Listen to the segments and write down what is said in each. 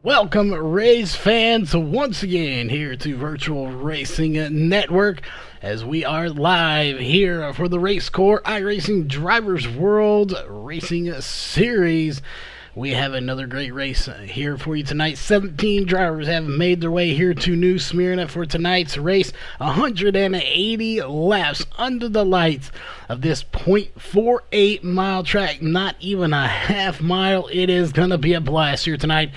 Welcome, race fans, once again here to Virtual Racing Network as we are live here for the RACECORE iRacing Drivers World Racing Series. We have another great race here for you tonight. 17 drivers have made their way here to New Smyrna for tonight's race. 180 laps under the lights of this 0.48 mile track. Not even a half mile. It is going to be a blast here tonight.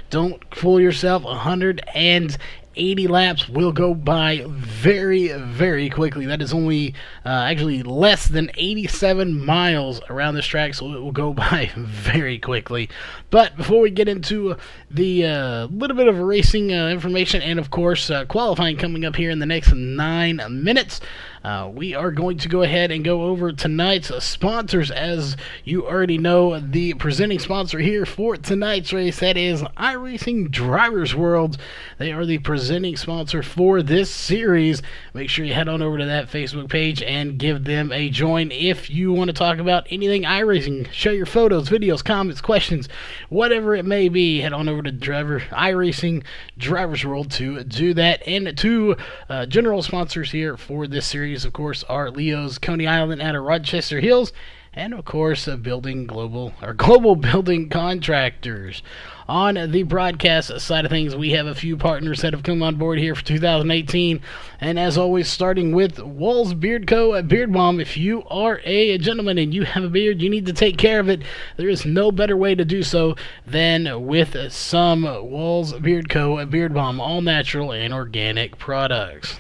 Don't fool yourself. 180 laps will go by very, very quickly. That is only actually less than 87 miles around this track, so it will go by very quickly. But before we get into the little bit of racing information and, of course, qualifying coming up here in the next 9 minutes, we are going to go ahead and go over tonight's sponsors. As you already know, the presenting sponsor here for tonight's race, that is iRacing Drivers World. They are the presenting sponsor for this series. Make sure you head on over to that Facebook page and give them a join. If you want to talk about anything iRacing, share your photos, videos, comments, questions, whatever it may be, head on over to iRacing Drivers World to do that. And two general sponsors here for this series, of course, are Leo's Coney Island out of Rochester Hills, and of course, Global Building Contractors. On the broadcast side of things, we have a few partners that have come on board here for 2018, and as always, starting with Walls Beard Co. Beard Balm. If you are a gentleman and you have a beard, you need to take care of it. There is no better way to do so than with some Walls Beard Co. Beard Balm, all natural and organic products.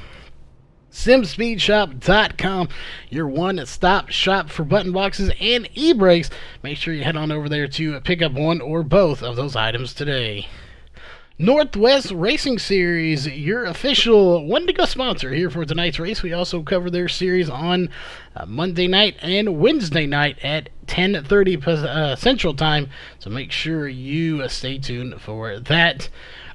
SimSpeedShop.com, your one-stop shop for button boxes and e-brakes. Make sure you head on over there to pick up one or both of those items today. Northwest Racing Series, your official Wendigo sponsor here for tonight's race. We also cover their series on Monday night and Wednesday night at 10:30 Central Time, so make sure you stay tuned for that.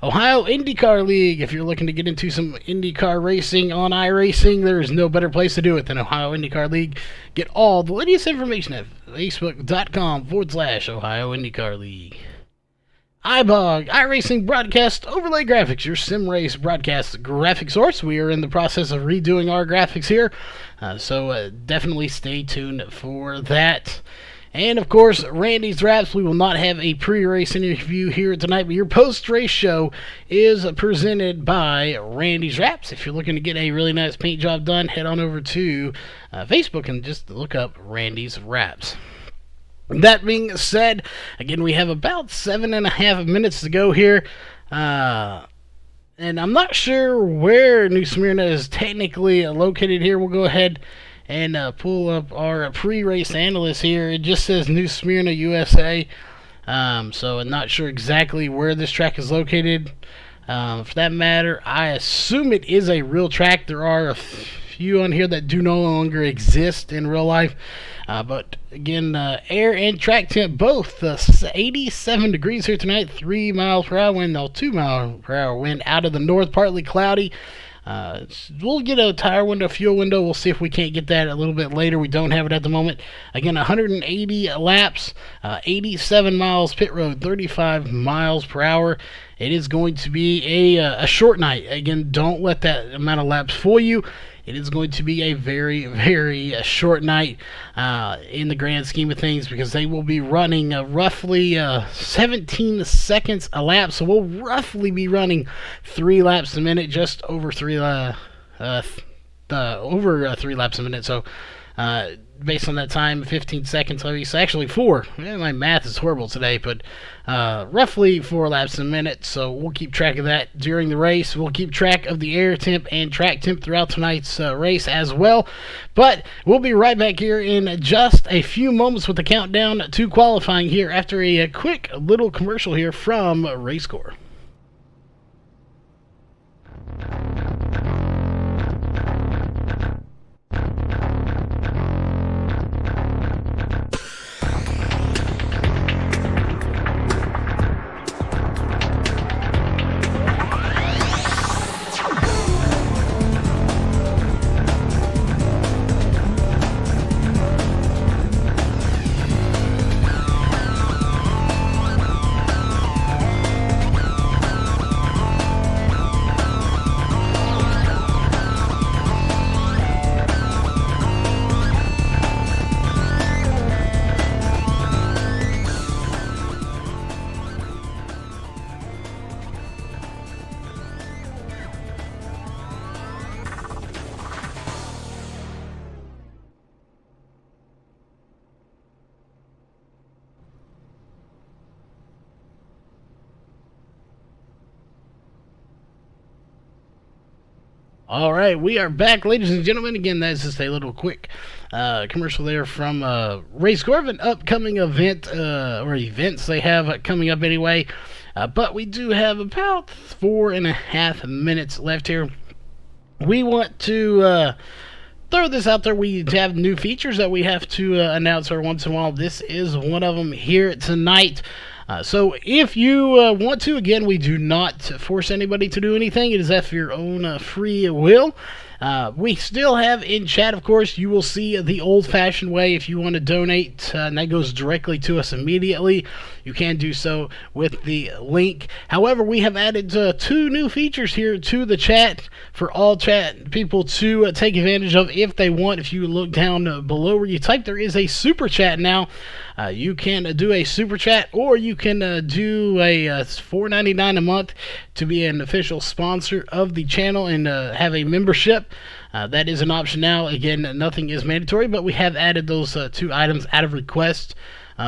Ohio IndyCar League, if you're looking to get into some IndyCar racing on iRacing, there is no better place to do it than Ohio IndyCar League. Get all the latest information at facebook.com/Ohio IndyCar League. iBog, iRacing Broadcast Overlay Graphics, your sim race broadcast graphic source. We are in the process of redoing our graphics here, so definitely stay tuned for that. And, of course, Randy's Wraps. We will not have a pre-race interview here tonight, but your post-race show is presented by Randy's Wraps. If you're looking to get a really nice paint job done, head on over to Facebook and just look up Randy's Wraps. That being said, again, we have about 7.5 minutes to go here. And I'm not sure where New Smyrna is technically located here. We'll go ahead and pull up our pre-race analyst here. It just says New Smyrna, USA. So I'm not sure exactly where this track is located. For that matter, I assume it is a real track. There are a few on here that do no longer exist in real life. But again, air and track temp both 87 degrees here tonight. 3 miles per hour wind, 2 mile per hour wind out of the north, partly cloudy. We'll get a tire window, fuel window. We'll see if we can't get that a little bit later. We don't have it at the moment. Again, 180 laps, 87 miles pit road, 35 miles per hour. It is going to be a short night. Again, don't let that amount of laps fool you. It is going to be a very, very short night in the grand scheme of things, because they will be running roughly 17 seconds a lap. So we'll roughly be running 3 laps a minute, just over 3 laps a minute. So based on that time, 15 seconds, so actually 4. My math is horrible today, but roughly 4 laps a minute. So we'll keep track of that during the race. We'll keep track of the air temp and track temp throughout tonight's race as well. But we'll be right back here in just a few moments with the countdown to qualifying here after a quick little commercial here from RACECORE. All right, we are back, ladies and gentlemen. Again, that's just a little quick commercial there from RACECORE, an upcoming event or events they have coming up anyway. But we do have about 4.5 minutes left here. We want to throw this out there. We have new features that we have to announce every once in a while. This is one of them here tonight. So if you want to, again, we do not force anybody to do anything. It is of your own free will. We still have in chat, of course, you will see the old-fashioned way. If you want to donate, and that goes directly to us immediately, you can do so with the link. However, we have added 2 new features here to the chat for all chat people to take advantage of if they want. If you look down below where you type, there is a super chat now. You can do a super chat, or you can do a $4.99 a month to be an official sponsor of the channel and have a membership. That is an option now. Again, nothing is mandatory, but we have added those 2 items out of request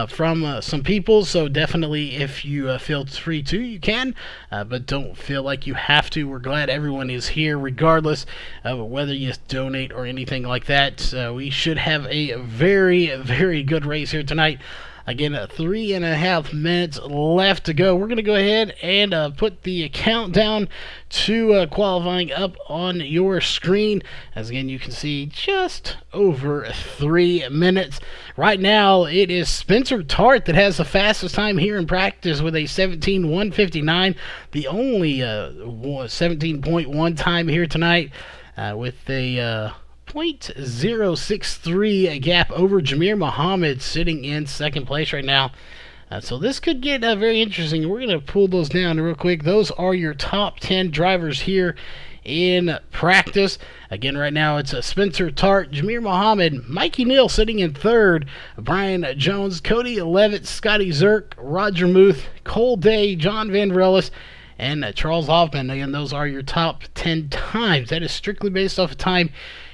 from some people. So definitely, if you feel free to, you can, but don't feel like you have to. We're glad everyone is here, regardless of whether you donate or anything like that. We should have a very, very good race here tonight. Again, 3.5 minutes left to go. We're going to go ahead and put the countdown to qualifying up on your screen. As again, you can see just over 3 minutes. Right now, it is Spencer Tart that has the fastest time here in practice with a 17:159. The only 17.1 time here tonight with a .063 gap over Jameer Muhammad, sitting in second place right now. So this could get very interesting. We're going to pull those down real quick. Those are your top 10 drivers here in practice. Again, right now it's Spencer Tart, Jameer Muhammad, Mikey Neal sitting in third, Brian Jones, Cody Levitt, Scotty Zerk, Roger Muth, Cole Day, John Van Rellis, and Charles Hoffman. Again, those are your top 10 times. That is strictly based off of time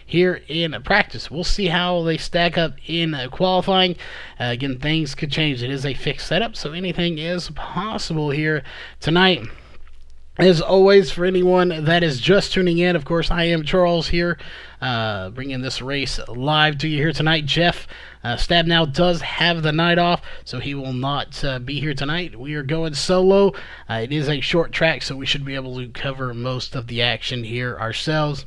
here in practice. We'll see how they stack up in qualifying. Again, things could change. It is a fixed setup, so anything is possible here tonight. As always, for anyone that is just tuning in, of course, I am Charles here, bringing this race live to you here tonight. Jeff Stabnow does have the night off, so he will not be here tonight. We are going solo. It is a short track, so we should be able to cover most of the action here ourselves.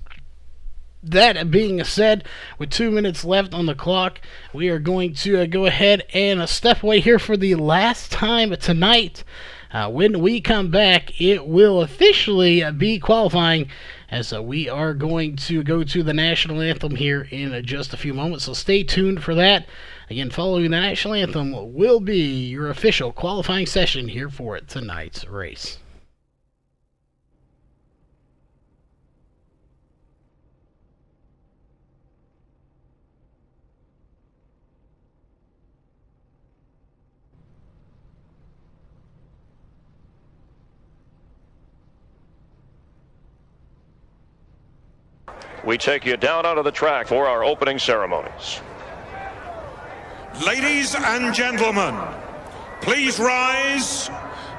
That being said, with 2 minutes left on the clock, we are going to go ahead and step away here for the last time tonight. When we come back, it will officially be qualifying, as we are going to go to the national anthem here in just a few moments. So stay tuned for that. Again, following the national anthem will be your official qualifying session here for tonight's race. We take you down onto the track for our opening ceremonies. Ladies and gentlemen, please rise.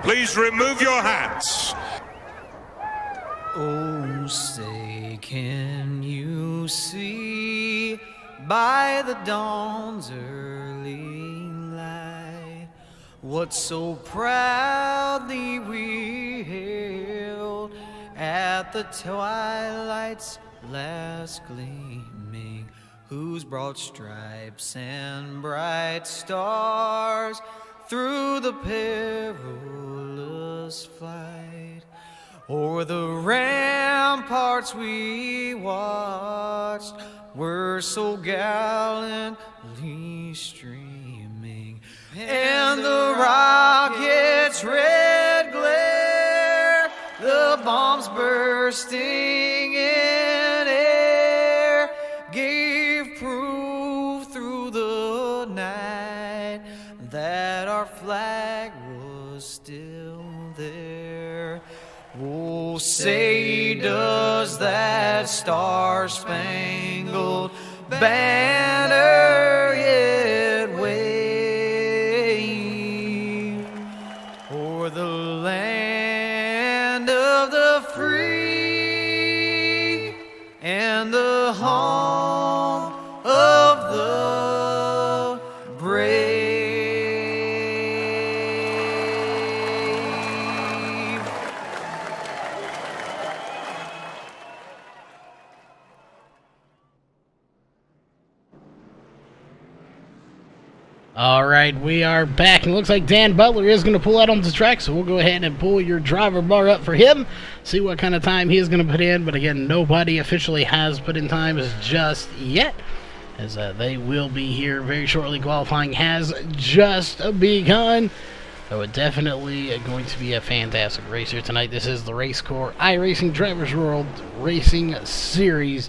Please remove your hats. Oh, say, can you see by the dawn's early light what so proudly we hailed at the twilight's last gleaming, whose broad stripes and bright stars through the perilous fight o'er the ramparts we watched were so gallantly streaming, and the rocket's red glare, the bombs bursting in air, gave proof through the night that our flag was still there. Oh, say does that star-spangled banner yet wave o'er the land of the free All right, we are back, and it looks like Dan Butler is going to pull out on the track, so we'll go ahead and pull your driver bar up for him, see what kind of time he is going to put in. But again, nobody officially has put in times just yet, as they will be here very shortly. Qualifying has just begun, so it's definitely going to be a fantastic race here tonight. This is the RACECORE iRacing Drivers World Racing Series.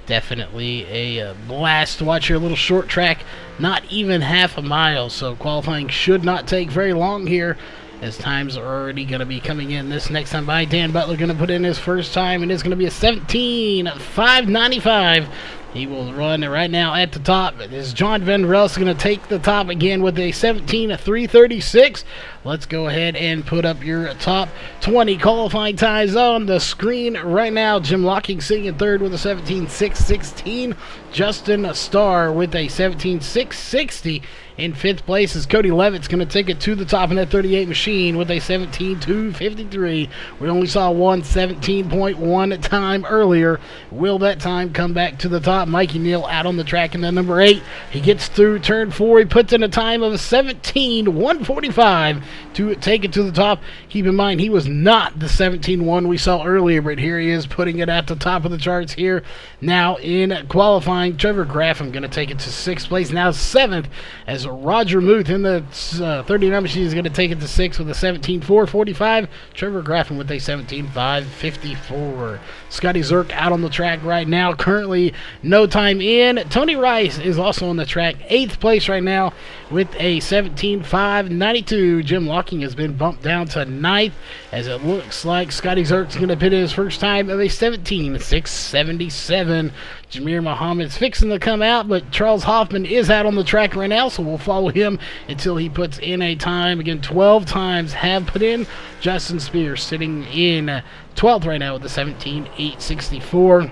Definitely a blast to watch here. A little short track, not even half a mile, so qualifying should not take very long here, as times are already going to be coming in. This next time by, Dan Butler going to put in his first time, and it's going to be a 17.595. He will run right now at the top. Is John Van Rels going to take the top again with a 17.336. Let's go ahead and put up your top 20 qualifying times on the screen right now. Jim Locking sitting in third with a 17.616. Justin Starr with a 17.660. In fifth place is Cody Levitt's going to take it to the top in that 38 machine with a 17.253. We only saw one 17.1 time earlier. Will that time come back to the top? Mikey Neal out on the track in the number 8. He gets through turn 4. He puts in a time of 17.145 to take it to the top. Keep in mind, he was not the 17.1 we saw earlier, but here he is putting it at the top of the charts here. Now in qualifying, Trevor Graffam going to take it to 6th place. Now 7th, as Roger Muth in the 39 machine is going to take it to 6th with a 17.445. Trevor Graffam with a 17.554. Scotty Zerk out on the track right now. Currently no time in. Tony Rice is also on the track. 8th place right now with a 17.592. Jim Locking has been bumped down to 9th, as it looks like Scotty Zerk's going to pit in his first time of a 17.677. Jameer Muhammad's fixing to come out, but Charles Hoffman is out on the track right now, so we'll follow him until he puts in a time. Again, 12 times have put in. Justin Spears sitting in 12th right now with the 17.864.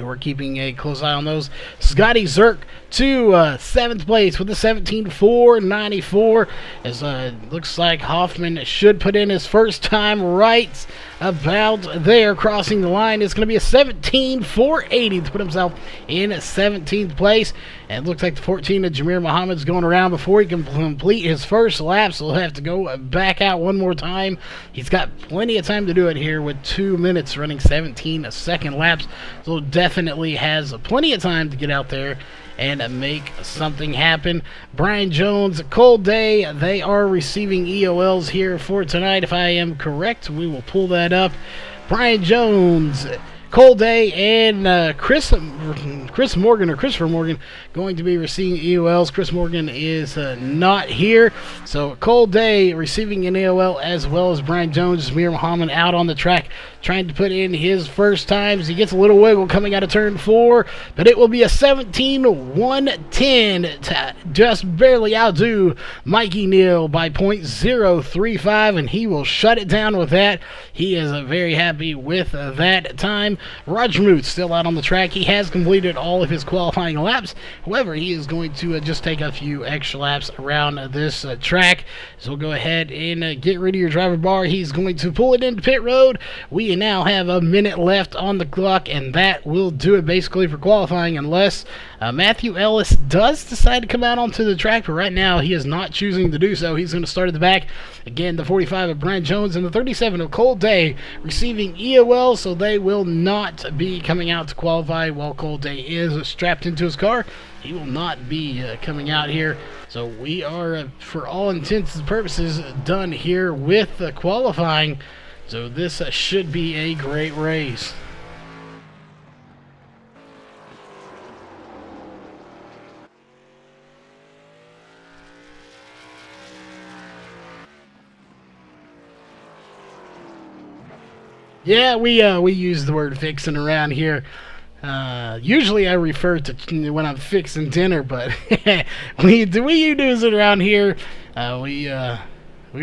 We're keeping a close eye on those. Scotty Zerk to 7th place with a 17.494. As looks like Hoffman should put in his first time right about there, crossing the line. It's going to be a 17.480 to put himself in 17th place. And it looks like the 14 of Jameer Muhammad's going around before he can complete his first lap, so he'll have to go back out one more time. He's got plenty of time to do it here with 2 minutes running 17 second laps, so definitely has plenty of time to get out there and make something happen. Brian Jones, Cold Day, they are receiving EOLs here for tonight, if I am correct. We will pull that up. Brian Jones, Cold Day, and Christopher Morgan going to be receiving EOLs. Chris Morgan is not here, so Cold Day receiving an EOL, as well as Brian Jones. Jameer Muhammad out on the track trying to put in his first times. He gets a little wiggle coming out of turn 4, but it will be a 17.110 to just barely outdo Mikey Neal by .035, and he will shut it down with that. He is very happy with that time. Roger Muth still out on the track. He has completed all of his qualifying laps. However, he is going to just take a few extra laps around this track. So we'll go ahead and get rid of your driver bar. He's going to pull it into pit road. We now have a minute left on the clock, and that will do it basically for qualifying, unless Matthew Ellis does decide to come out onto the track. But right now, he is not choosing to do so. He's going to start at the back. Again, the 45 of Brian Jones and the 37 of Cold Day receiving EOL, so they will not be coming out to qualify while Cold Day is strapped into his car. He will not be coming out here. So we are, for all intents and purposes, done here with qualifying. So this should be a great race. Yeah, we use the word fixing around here. Usually I refer to when I'm fixing dinner, but we use it around here. We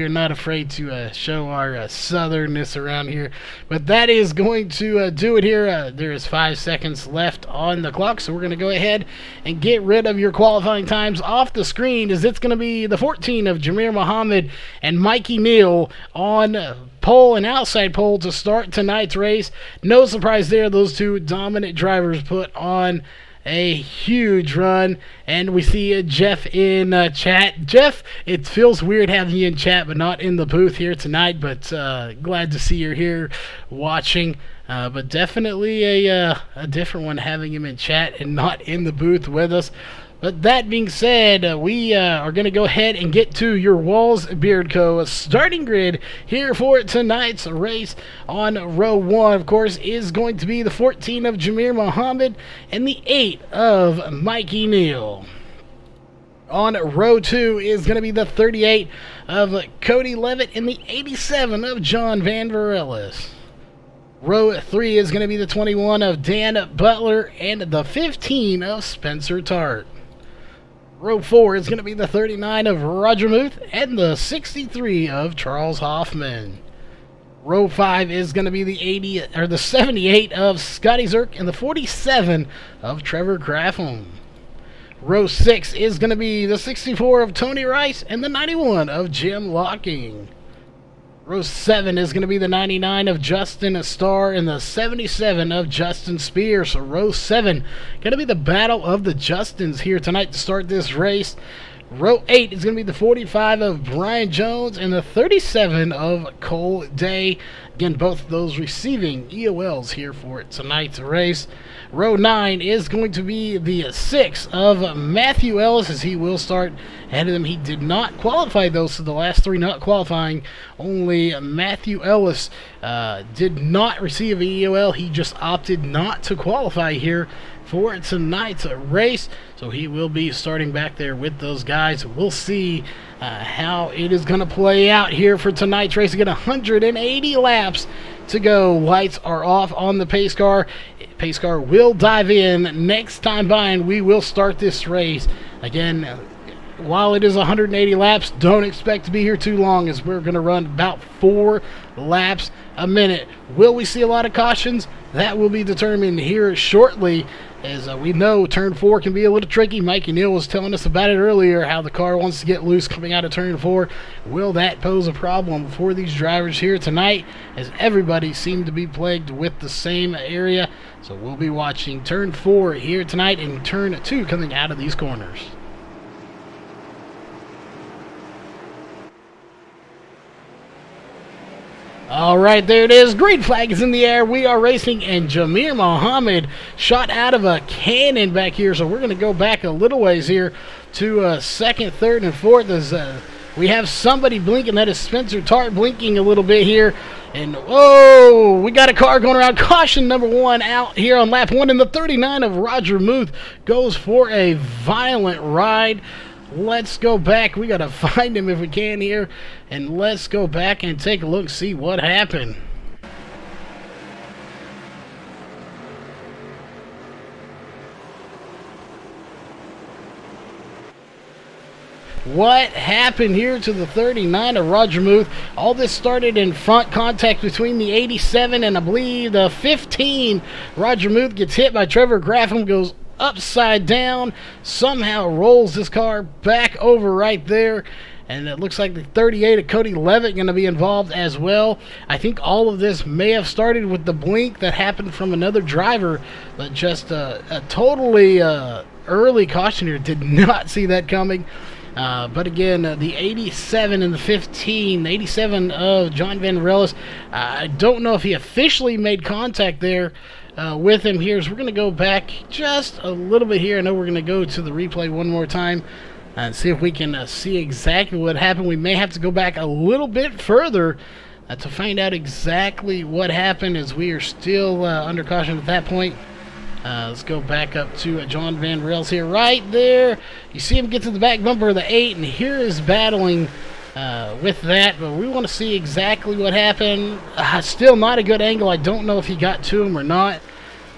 are not afraid to show our southernness around here. But that is going to do it here. There is 5 seconds left on the clock, so we're going to go ahead and get rid of your qualifying times off the screen, as it's going to be the 14 of Jameer Muhammad and Mikey Neal on pole and outside pole to start tonight's race. No surprise there. Those two dominant drivers put on a huge run. And we see Jeff in chat. Jeff, it feels weird having you in chat but not in the booth here tonight, but glad to see you're here watching. But definitely a different one having him in chat and not in the booth with us. But that being said, we are going to go ahead and get to your Walls Beard Co. starting grid here for tonight's race. On row 1, of course, is going to be the 14 of Jamir Muhammad and the 8 of Mikey Neal. On row 2 is going to be the 38 of Cody Levitt and the 87 of John Van Varelis. Row 3 is going to be the 21 of Dan Butler and the 15 of Spencer Tart. Row 4 is going to be the 39 of Roger Muth and the 63 of Charles Hoffman. Row 5 is going to be the 78 of Scotty Zerk and the 47 of Trevor Graffam. Row 6 is going to be the 64 of Tony Rice and the 91 of Jim Locking. Row 7 is going to be the 99 of Justin Starr and the 77 of Justin Spears. So row 7 going to be the battle of the Justins here tonight to start this race. Row 8 is going to be the 45 of Brian Jones and the 37 of Cole Day. Again, both of those receiving EOLs here for tonight's race. Row 9 is going to be the 6 of Matthew Ellis, as he will start ahead of them. He did not qualify, though, so the last 3 not qualifying. Only Matthew Ellis did not receive an EOL. He just opted not to qualify here for tonight's race, so he will be starting back there with those guys. We'll see how it is going to play out here for tonight's race. Again, 180 laps to go. Lights are off on the pace car. Pace car will dive in next time by, and we will start this race. Again, while it is 180 laps, don't expect to be here too long, as we're going to run about 4 laps a minute. Will we see a lot of cautions? That will be determined here shortly, as we know turn 4 can be a little tricky. Mikey Neal was telling us about it earlier, how the car wants to get loose coming out of turn 4. Will that pose a problem for these drivers here tonight, as everybody seemed to be plagued with the same area? So we'll be watching turn 4 here tonight and turn 2 coming out of these corners. All right, there it is. Green flag is in the air. We are racing, and Jamir Muhammad shot out of a cannon back here. So we're going to go back a little ways here to second, third, and fourth. As we have somebody blinking. That is Spencer Tart blinking a little bit here. And, whoa, we got a car going around. Caution number 1 out here on lap 1. And the 39 of Roger Muth goes for a violent ride. Let's go back. We got to find him if we can here. And let's go back and take a look, see what happened. What happened here to the 39 of Roger Muth? All this started in front contact between the 87 and I believe the 15. Roger Muth gets hit by Trevor Graffam, goes upside down, somehow rolls this car back over right there, and it looks like the 38 of Cody Levitt going to be involved as well. I think all of this may have started with the blink that happened from another driver, but just a totally early caution here. Did not see that coming. But again, the 87 and the 15, the 87 of John Van Varelis, I don't know if he officially made contact there with him here. So we're going to go back just a little bit here. I know we're going to go to the replay one more time and see if we can see exactly what happened. We may have to go back a little bit further to find out exactly what happened, as we are still under caution at that point. Let's go back up to John Van Varelis here. Right there, you see him get to the back bumper of the 8, and here is battling with that, but we want to see exactly what happened. Still not a good angle. I don't know if he got to him or not.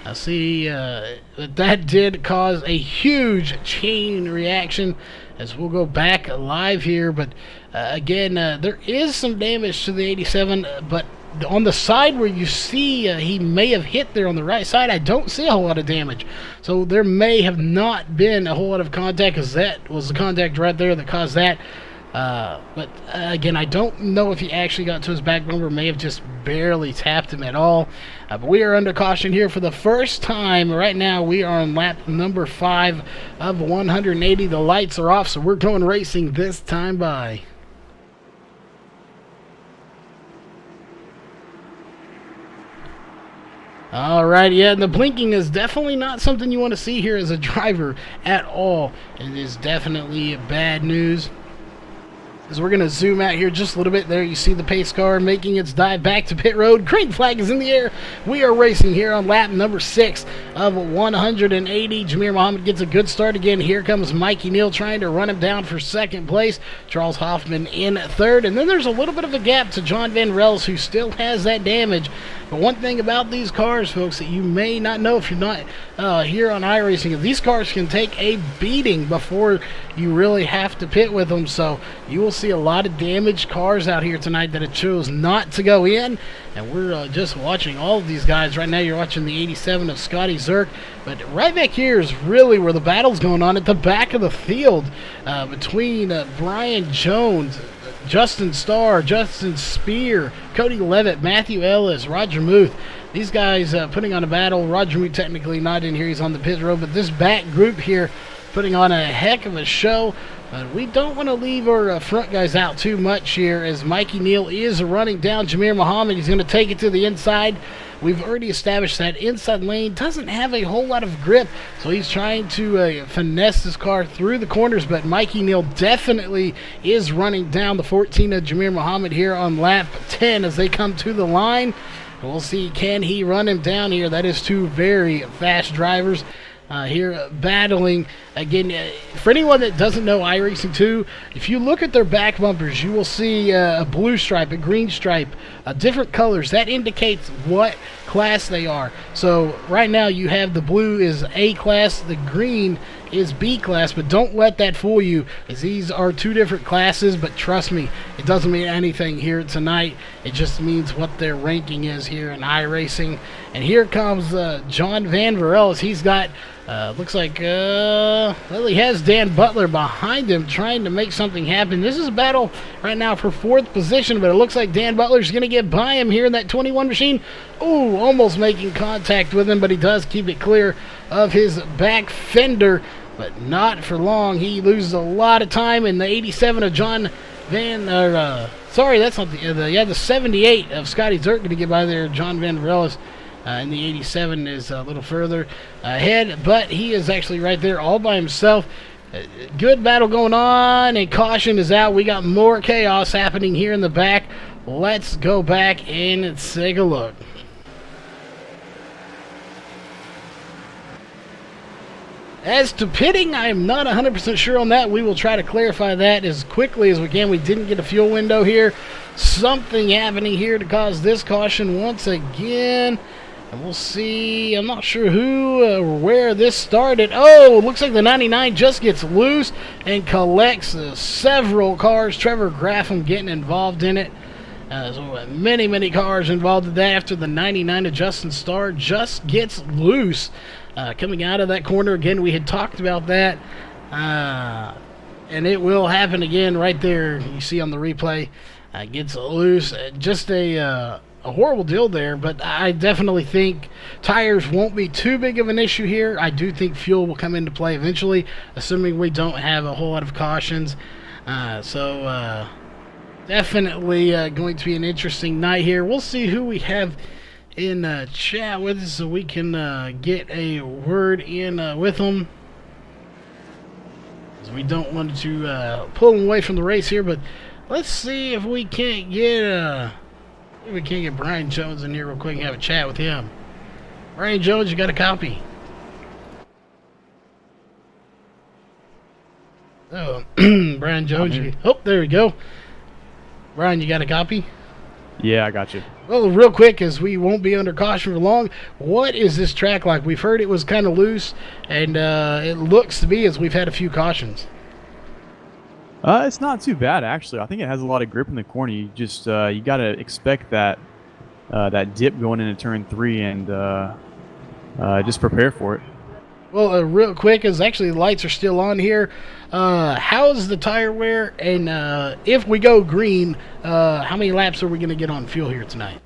I see that did cause a huge chain reaction, as we'll go back live here. But again, there is some damage to the 87, but on the side where you see he may have hit there on the right side, I don't see a whole lot of damage. So there may have not been a whole lot of contact, because that was the contact right there that caused that. Again, I don't know if he actually got to his back bumper. May have just barely tapped him at all. But we are under caution here for the first time. Right now, we are on lap number 5 of 180. The lights are off, so we're going racing this time by. All right, yeah, and the blinking is definitely not something you want to see here as a driver at all. It is definitely bad news. As we're going to zoom out here just a little bit, there you see the pace car making its dive back to pit road. Green flag is in the air. We are racing here on lap number 6 of 180. Jamir Muhammad gets a good start again. Here comes Mikey Neal trying to run him down for second place. Charles Hoffman in third. And then there's a little bit of a gap to John Van Rels, who still has that damage. But one thing about these cars, folks, that you may not know if you're not here on iRacing, is these cars can take a beating before you really have to pit with them. So you will see a lot of damaged cars out here tonight that it chose not to go in. And we're just watching all of these guys. Right now you're watching the 87 of Scotty Zerk. But right back here is really where the battle's going on at the back of the field between Brian Jones, Justin Starr, Justin Spear, Cody Levitt, Matthew Ellis, Roger Muth. These guys putting on a battle. Roger Muth technically not in here. He's on the pit road. But this back group here putting on a heck of a show. We don't want to leave our front guys out too much here, as Mikey Neal is running down Jamir Muhammad. He's going to take it to the inside. We've already established that inside lane doesn't have a whole lot of grip, so he's trying to finesse this car through the corners, but Mikey Neal definitely is running down the 14 of Jamir Muhammad here on lap 10 as they come to the line. We'll see, can he run him down here? That is two very fast drivers here battling. Again, for anyone that doesn't know iRacing 2, if you look at their back bumpers, you will see a blue stripe, a green stripe, different colors. That indicates what class they are. So right now you have the blue is A class, the green is B class, but don't let that fool you, as these are two different classes. But trust me, it doesn't mean anything here tonight. It just means what their ranking is here in iRacing. And here comes John Van Varel. He's got looks like well, he has Dan Butler behind him trying to make something happen. This is a battle right now for 4th position, but it looks like Dan Butler's going to get by him here in that 21 machine. Ooh, almost making contact with him, but he does keep it clear of his back fender, but not for long. He loses a lot of time in the 87 of John Van, sorry, that's not the 78 of Scotty Zerk going to get by there. John Van Varellis and the 87 is a little further ahead, but he is actually right there all by himself. Good battle going on, and caution is out. We got more chaos happening here in the back. Let's go back and take a look. As to pitting, I am not 100% sure on that. We will try to clarify that as quickly as we can. We didn't get a fuel window here. Something happening here to cause this caution once again. And we'll see. I'm not sure who or where this started. Oh, looks like the 99 just gets loose and collects several cars. Trevor Graffam getting involved in it. So many cars involved in that after the 99 of Justin Starr just gets loose. Coming out of that corner again, we had talked about that. And it will happen again right there. You see on the replay. Gets loose. Just a horrible deal there, but I definitely think tires won't be too big of an issue here. I do think fuel will come into play eventually, assuming we don't have a whole lot of cautions. So definitely going to be an interesting night here. We'll see who we have in chat with us so we can get a word in with them. We don't want to pull them away from the race here, but let's see if we can't get Brian Jones in here real quick and have a chat with him. Brian Jones, you got a copy? Oh, Brian Jones. Oh, there we go. Brian, you got a copy? Yeah, I got you. Well, real quick, as we won't be under caution for long, what is this track like? We've heard it was kind of loose, and it looks to be as we've had a few cautions. It's not too bad, actually. I think it has a lot of grip in the corner. You just you got to expect that that dip going into turn 3 and just prepare for it. Well, real quick, as actually the lights are still on here, how is the tire wear? And if we go green, how many laps are we going to get on fuel here tonight?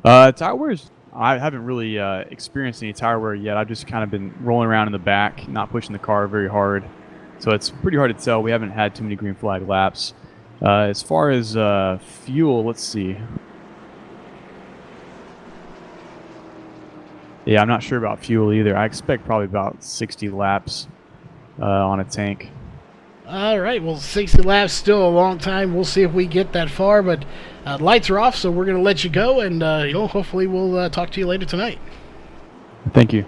Tire wears, I haven't really experienced any tire wear yet. I've just kind of been rolling around in the back, not pushing the car very hard. So it's pretty hard to tell. We haven't had too many green flag laps. As far as fuel, let's see. Yeah, I'm not sure about fuel either. I expect probably about 60 laps on a tank. All right, well, 60 laps, still a long time. We'll see if we get that far, but lights are off, so we're going to let you go, and hopefully we'll talk to you later tonight. Thank you.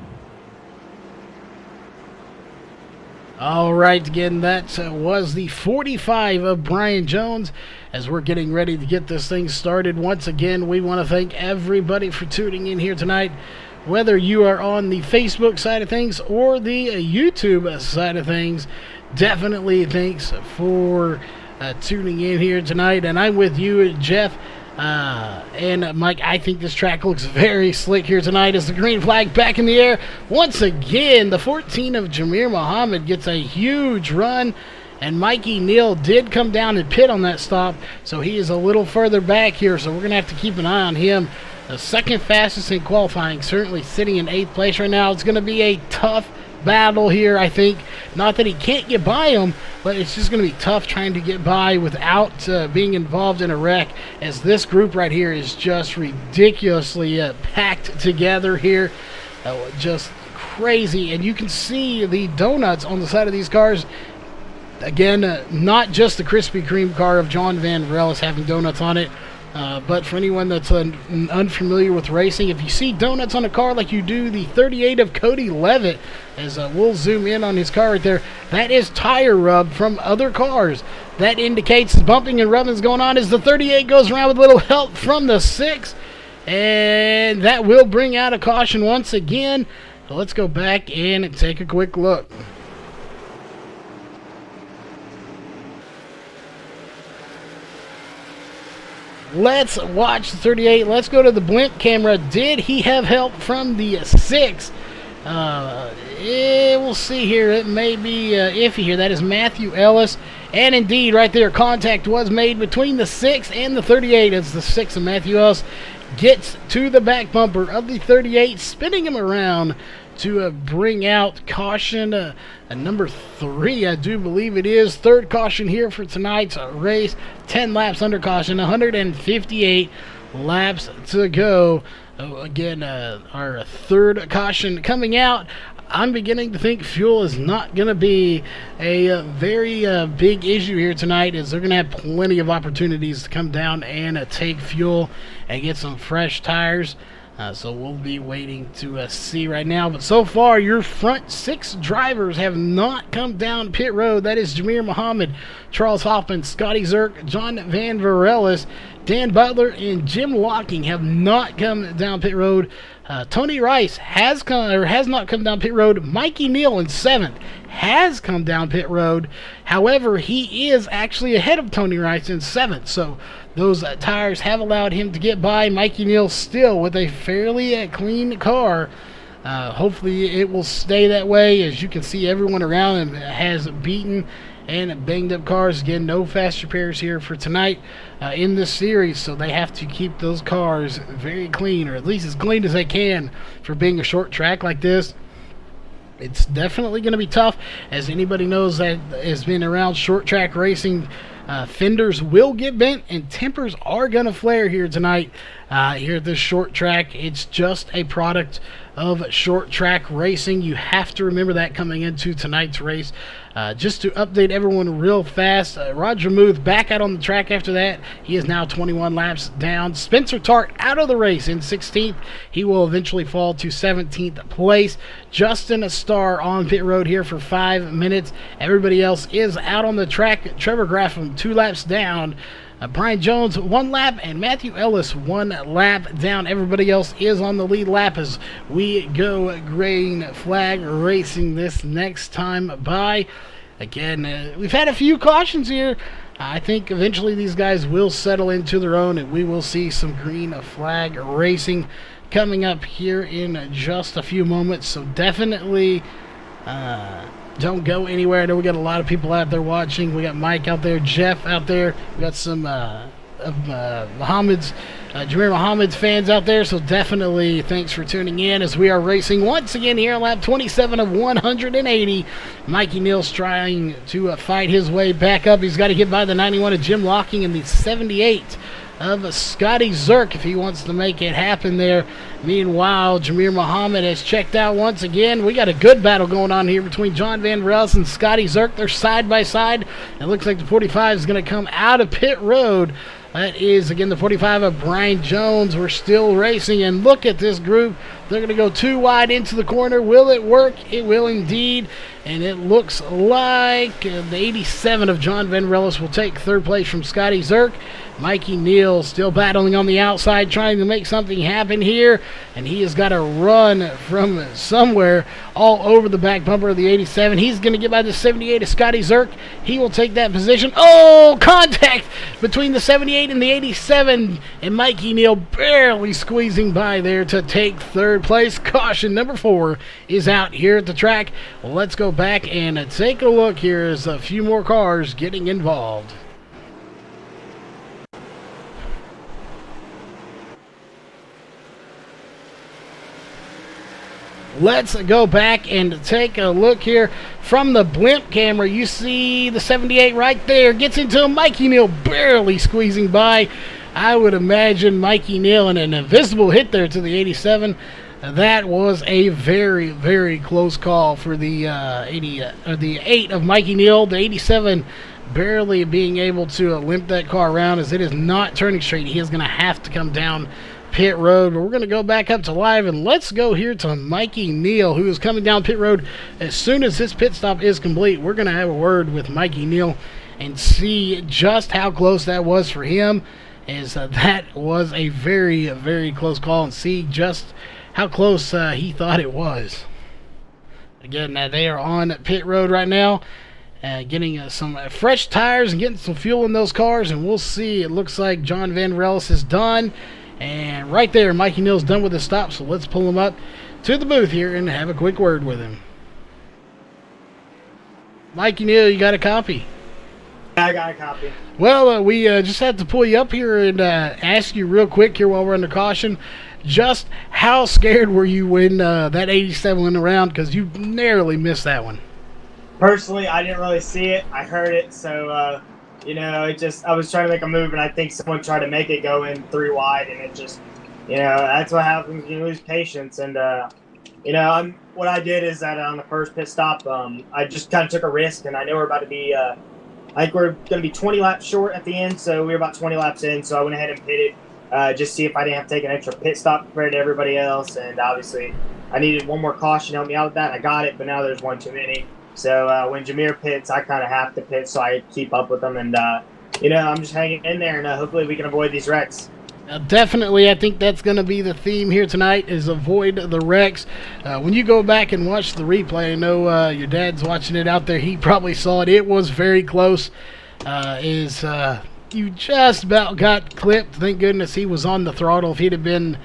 All right, again, that was the 45 of Brian Jones. As we're getting ready to get this thing started, once again, we want to thank everybody for tuning in here tonight. Whether you are on the Facebook side of things or the YouTube side of things, definitely thanks for tuning in here tonight. And I'm with you, Jeff. And Mike, I think this track looks very slick here tonight as the green flag back in the air. Once again, the 14 of Jamir Muhammad gets a huge run, and Mikey Neal did come down and pit on that stop, so he is a little further back here, so we're going to have to keep an eye on him. The second fastest in qualifying, certainly sitting in 8th place right now. It's going to be a tough battle here, I think. Not that he can't get by him, but it's just going to be tough trying to get by without being involved in a wreck, as this group right here is just ridiculously packed together here. Just crazy. And you can see the donuts on the side of these cars. Again, not just the Krispy Kreme car of John Van Varellis having donuts on it, but for anyone that's unfamiliar with racing, if you see donuts on a car like you do the 38 of Cody Levitt, as we'll zoom in on his car right there, that is tire rub from other cars. That indicates bumping and rubbing is going on as the 38 goes around with a little help from the 6, and that will bring out a caution once again. So let's go back and take a quick look. Let's watch the 38. Let's go to the blimp camera. Did he have help from the 6? We'll see here. It may be iffy here. That is Matthew Ellis. And indeed, right there, contact was made between the 6 and the 38 as the 6 of Matthew Ellis gets to the back bumper of the 38, spinning him around to bring out caution number 3, I do believe it is. Third caution here for tonight's race. 10 laps under caution, 158 laps to go. Again, our third caution coming out. I'm beginning to think fuel is not going to be a very big issue here tonight, as they're going to have plenty of opportunities to come down and take fuel and get some fresh tires. So we'll be waiting to see right now. But so far, your front 6 drivers have not come down pit road. That is Jamir Muhammad, Charles Hoffman, Scotty Zerk, John Van Varellis, Dan Butler, and Jim Locking have not come down pit road. Tony Rice has not come down pit road. Mikey Neal in 7th has come down pit road. However, he is actually ahead of Tony Rice in 7th. So those tires have allowed him to get by. Mikey Neal still with a fairly clean car. Hopefully it will stay that way. As you can see, everyone around him has beaten and banged up cars. Again, no fast repairs here for tonight in this series, so they have to keep those cars very clean, or at least as clean as they can for being a short track like this. It's definitely going to be tough, as anybody knows that has been around short track racing. Fenders will get bent and tempers are going to flare here tonight here at this short track. It's just a product of short track racing. You have to remember that coming into tonight's race. Just to update everyone real fast, Roger Muth back out on the track after that. He is now 21 laps down. Spencer Tart out of the race in 16th. He will eventually fall to 17th place. Justin Starr on pit road here for 5 minutes. Everybody else is out on the track. Trevor Graffam 2 laps down. Brian Jones 1 lap, and Matthew Ellis 1 lap down. Everybody else is on the lead lap as we go green flag racing this next time by. Again, we've had a few cautions here. I think eventually these guys will settle into their own, and we will see some green flag racing coming up here in just a few moments. So definitely don't go anywhere. I know we got a lot of people out there watching. We got Mike out there, Jeff out there. We got some Jameer Muhammad's fans out there. So definitely thanks for tuning in as we are racing once again here on lap 27 of 180. Mikey Neal's trying to fight his way back up. He's got to get by the 91 of Jim Locking and the 78 of Scotty Zerk if he wants to make it happen there. Meanwhile, Jameer Muhammad has checked out once again. We got a good battle going on here between John Van Rellis and Scotty Zerk. They're side by side. It looks like the 45 is going to come out of pit road. That is, again, the 45 of Brian Jones. We're still racing, and look at this group. They're going to go too wide into the corner. Will it work? It will indeed. And it looks like the 87 of John Van Rellis will take third place from Scotty Zerk. Mikey Neal still battling on the outside, trying to make something happen here. And he has got to run from somewhere all over the back bumper of the 87. He's going to get by the 78 of Scotty Zerk. He will take that position. Oh, contact between the 78 and the 87. And Mikey Neal barely squeezing by there to take third place. Caution number 4 is out here at the track. Well, let's go back and take a look here as a few more cars getting involved. Let's go back and take a look here from the blimp camera. You see the 78 right there. Gets into him. Mikey Neal barely squeezing by. I would imagine Mikey Neal and an invisible hit there to the 87. That was a very, very close call for the 8 of Mikey Neal. The 87 barely being able to limp that car around as it is not turning straight. He is going to have to come down pit road. But we're going to go back up to live, and let's go here to Mikey Neal, who is coming down pit road. As soon as this pit stop is complete, we're going to have a word with Mikey Neal and see just how close that was for him, as that was a very, very close call, and see just how close he thought it was. Again, they are on pit road right now, getting some fresh tires and getting some fuel in those cars, and we'll see. It looks like John Van Rellis is done. And right there, Mikey Neal's done with his stop, so let's pull him up to the booth here and have a quick word with him. Mikey Neal, you got a copy? I got a copy. Well, we just had to pull you up here and ask you real quick here while we're under caution, just how scared were you when that 87 went around, because you narrowly missed that one? Personally, I didn't really see it. I heard it, so I was trying to make a move, and I think someone tried to make it go in 3 wide, and it just, that's what happens when you lose patience. And, what I did is that on the first pit stop, I just kind of took a risk, and I know we're about to be, I think we're going to be 20 laps short at the end, so we were about 20 laps in, so I went ahead and pitted, just see if I didn't have to take an extra pit stop compared to everybody else, and obviously I needed one more caution to help me out with that. I got it, but now there's one too many. So when Jameer pits, I kind of have to pit so I keep up with them. And, I'm just hanging in there, and hopefully we can avoid these wrecks. Definitely, I think that's going to be the theme here tonight, is avoid the wrecks. When you go back and watch the replay, I know your dad's watching it out there. He probably saw it. It was very close. You just about got clipped. Thank goodness he was on the throttle. If he'd have been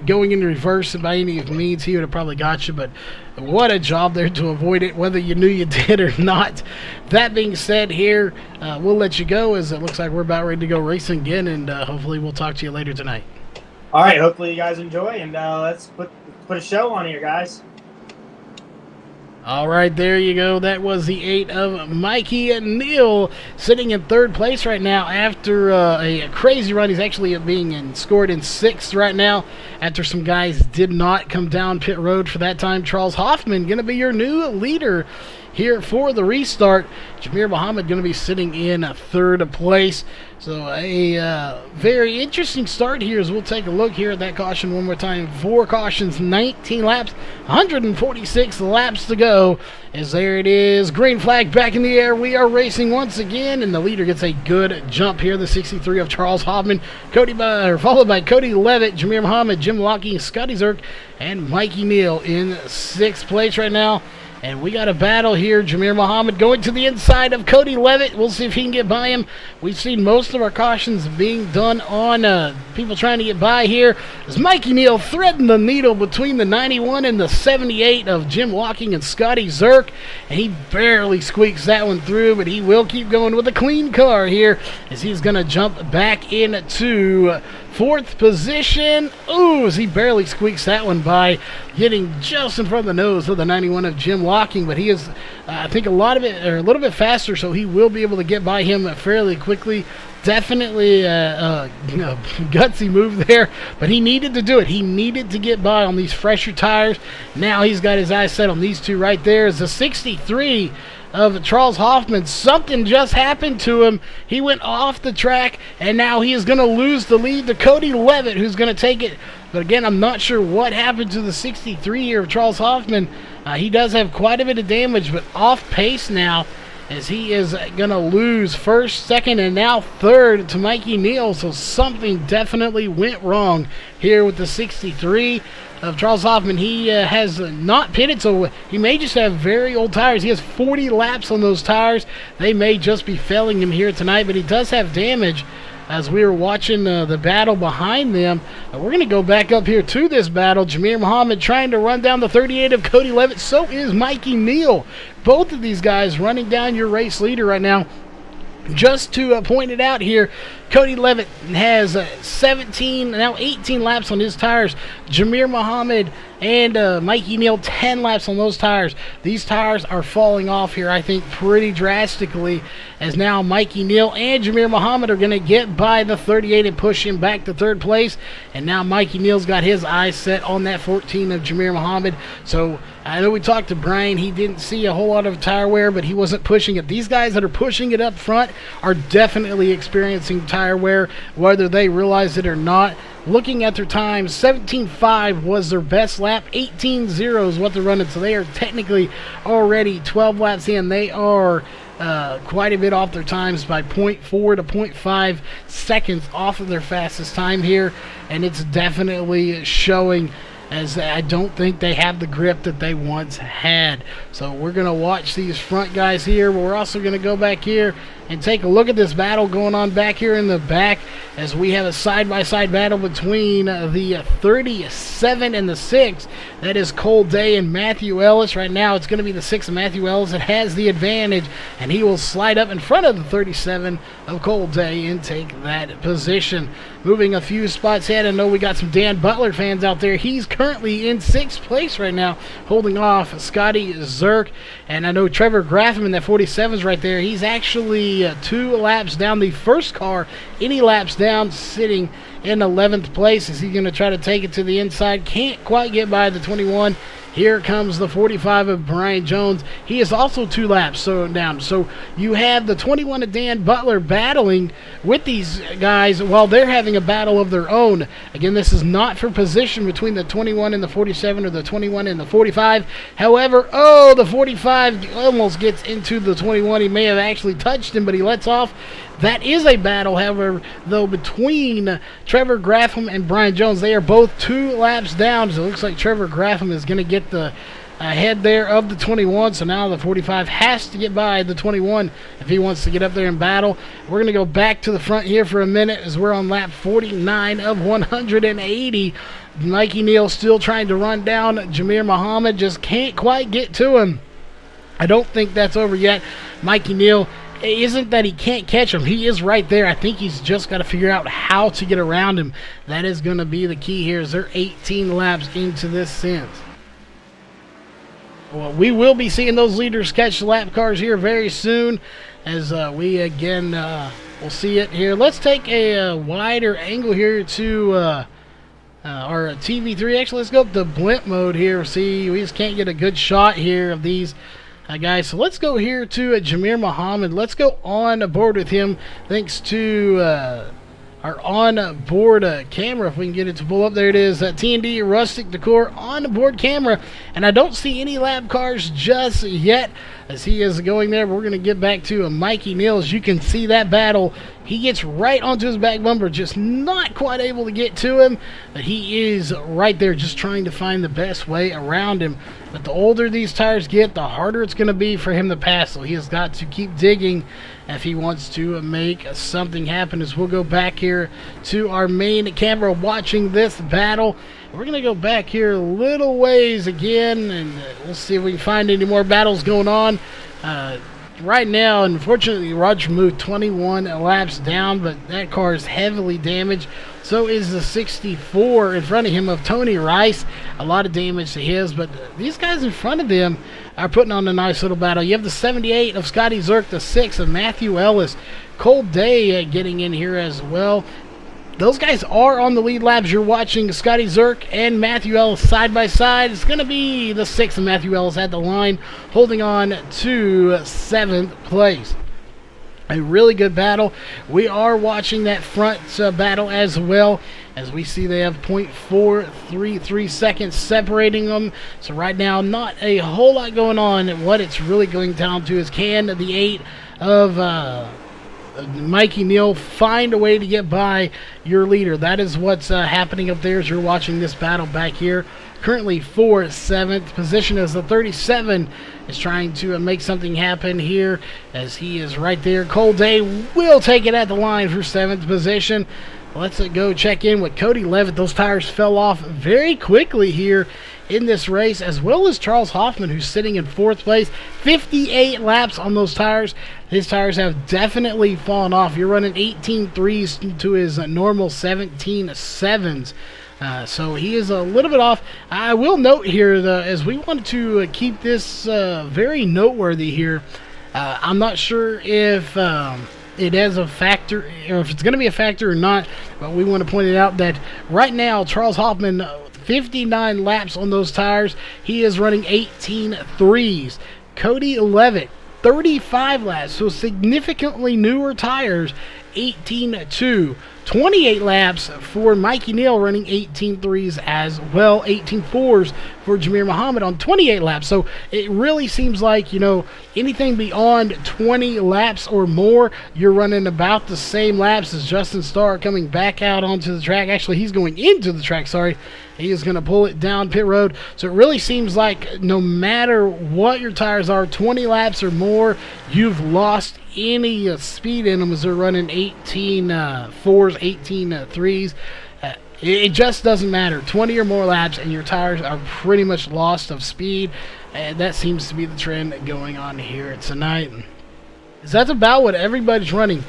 going in reverse by any means, he would have probably got you. But what a job there to avoid it, whether you knew you did or not. That being said here, we'll let you go, as it looks like we're about ready to go racing again, and hopefully we'll talk to you later tonight. All right, hopefully you guys enjoy, and let's put a show on here, guys. All right, there you go. That was the 8 of Mikey Neal, sitting in third place right now after a crazy run. He's actually being scored in 6th right now after some guys did not come down pit road for that time. Charles Hoffman going to be your new leader here for the restart. Jameer Muhammad going to be sitting in third place. So a very interesting start here as we'll take a look here at that caution one more time. 4 cautions, 19 laps, 146 laps to go. As there it is, green flag back in the air. We are racing once again, and the leader gets a good jump here. The 63 of Charles Hoffman, followed by Cody Levitt, Jameer Muhammad, Jim Lockie, Scotty Zerk, and Mikey Neal in 6th place right now. And we got a battle here. Jameer Muhammad going to the inside of Cody Levitt. We'll see if he can get by him. We've seen most of our cautions being done on people trying to get by here. As Mikey Neal threading the needle between the 91 and the 78 of Jim Walking and Scotty Zerk. And he barely squeaks that one through, but he will keep going with a clean car here as he's going to jump back into fourth position. Ooh, as he barely squeaks that one by, getting just in front of the nose of the 91 of Jim Walking, but he is, I think, a little bit faster, so he will be able to get by him fairly quickly. Definitely a gutsy move there, but he needed to do it. He needed to get by on these fresher tires. Now he's got his eyes set on these two right there. Is the 63 of Charles Hoffman. Something just happened to him. He went off the track, and now he is going to lose the lead to Cody Levitt, who's going to take it. But again, I'm not sure what happened to the 63 here of Charles Hoffman. He does have quite a bit of damage, but off pace now, as he is going to lose first, second, and now third to Mikey Neal. So something definitely went wrong here with the 63 of Charles Hoffman. He has not pitted, so he may just have very old tires. He has 40 laps on those tires. They may just be failing him here tonight, but he does have damage. As we were watching the battle behind them, we're going to go back up here to this battle. Jameer Muhammad trying to run down the 38 of Cody Levitt. So is Mikey Neal. Both of these guys running down your race leader right now. Just to point it out here, Cody Levitt has 17, now 18 laps on his tires. Jameer Muhammad and Mikey Neal, 10 laps on those tires. These tires are falling off here, I think, pretty drastically, as now Mikey Neal and Jameer Muhammad are going to get by the 38 and push him back to third place. And now Mikey Neal's got his eyes set on that 14 of Jameer Muhammad. So I know we talked to Brian. He didn't see a whole lot of tire wear, but he wasn't pushing it. These guys that are pushing it up front are definitely experiencing tire wear, whether they realize it or not. Looking at their times, 17.5 was their best lap, 18.0 is what they're running, so they are technically already 12 laps in. They are quite a bit off their times by 0.4 to 0.5 seconds off of their fastest time here, and it's definitely showing, as I don't think they have the grip that they once had. So we're going to watch these front guys here, but we're also going to go back here and take a look at this battle going on back here in the back, as we have a side-by-side battle between the 37 and the 6. That is Cole Day and Matthew Ellis. Right now it's going to be the 6 of Matthew Ellis that has the advantage, and he will slide up in front of the 37 of Cole Day and take that position. Moving a few spots ahead, I know we got some Dan Butler fans out there. He's currently in 6th place right now, holding off Scotty Zerk. And I know Trevor Graffam in that 47's right there. He's actually 2 laps down the first car, any laps down, sitting in 11th place. Is he going to try to take it to the inside? Can't quite get by the 21. Here comes the 45 of Brian Jones. He is also 2 laps down. So you have the 21 of Dan Butler battling with these guys while they're having a battle of their own. Again, this is not for position between the 21 and the 47 or the 21 and the 45. However, the 45 almost gets into the 21. He may have actually touched him, but he lets off. That is a battle, however, though, between Trevor Graffam and Brian Jones. They are both 2 laps down, so it looks like Trevor Graffam is going to get the head there of the 21. So now the 45 has to get by the 21 if he wants to get up there and battle. We're going to go back to the front here for a minute as we're on lap 49 of 180. Mikey Neal still trying to run down Jameer Muhammad, just can't quite get to him. I don't think that's over yet. Mikey Neal, it isn't that he can't catch him. He is right there. I think he's just got to figure out how to get around him. That is going to be the key here, as they're 18 laps into this sense. Well, we will be seeing those leaders catch the lap cars here very soon, as we again will see it here. Let's take a wider angle here to our TV3. Actually, let's go up to blimp mode here. See, we just can't get a good shot here of these guys. So let's go here to Jameer Muhammad. Let's go on board with him, thanks to our on-board camera. If we can get it to pull up, there it is. T&D Rustic Decor on-board camera, and I don't see any lap cars just yet as he is going there. But we're going to get back to Mikey Neal. As you can see that battle, he gets right onto his back bumper, just not quite able to get to him, but he is right there just trying to find the best way around him. But the older these tires get, the harder it's going to be for him to pass, so he has got to keep digging if he wants to make something happen. As we'll go back here to our main camera watching this battle. We're going to go back here a little ways again, and we'll see if we can find any more battles going on. Right now, unfortunately, Roger moved 21 laps down, but that car is heavily damaged. So is the 64 in front of him of Tony Rice. A lot of damage to his, but these guys in front of them are putting on a nice little battle. You have the 78 of Scotty Zerk, the 6 of Matthew Ellis. Cole Day getting in here as well. Those guys are on the lead laps. You're watching Scotty Zerk and Matthew Ellis side by side. It's going to be the 6th of Matthew Ellis at the line, holding on to 7th place. A really good battle. We are watching that front battle as well, as we see they have 0.433 seconds separating them. So right now, not a whole lot going on. What it's really going down to is, can the 8 of Mikey Neal find a way to get by your leader? That is what's happening up there as you're watching this battle back here. Currently for 7th position, as the 37 is trying to make something happen here, as he is right there. Cole Day will take it at the line for 7th position. Let's go check in with Cody Levitt. Those tires fell off very quickly here in this race, as well as Charles Hoffman, who's sitting in 4th place. 58 laps on those tires. His tires have definitely fallen off. You're running 18.3s to his normal 17.7s. So he is a little bit off. I will note here, as we want to keep this very noteworthy here, I'm not sure if it has a factor, or if it's going to be a factor or not, but we want to point it out that right now, Charles Hoffman, 59 laps on those tires. He is running 18.3s. Cody Levitt, 35 laps, so significantly newer tires, 18.2. 28 laps for Mikey Neal, running 18.3s as well, 18.4s for Jameer Muhammad on 28 laps. So it really seems like, anything beyond 20 laps or more, you're running about the same laps as Justin Starr coming back out onto the track. Actually, he's going into the track, sorry. He is going to pull it down pit road. So it really seems like no matter what your tires are, 20 laps or more, you've lost any speed in them, as they're running 18.4s, 18.3s. It just doesn't matter. 20 or more laps and your tires are pretty much lost of speed. And that seems to be the trend going on here tonight. So that's about what everybody's running.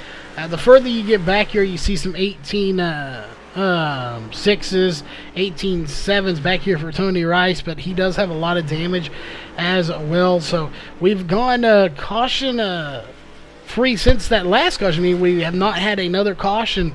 The further you get back here, you see some 18.6s, 18.7s back here for Tony Rice, but he does have a lot of damage as well. So we've gone caution free since that last caution. We have not had another caution,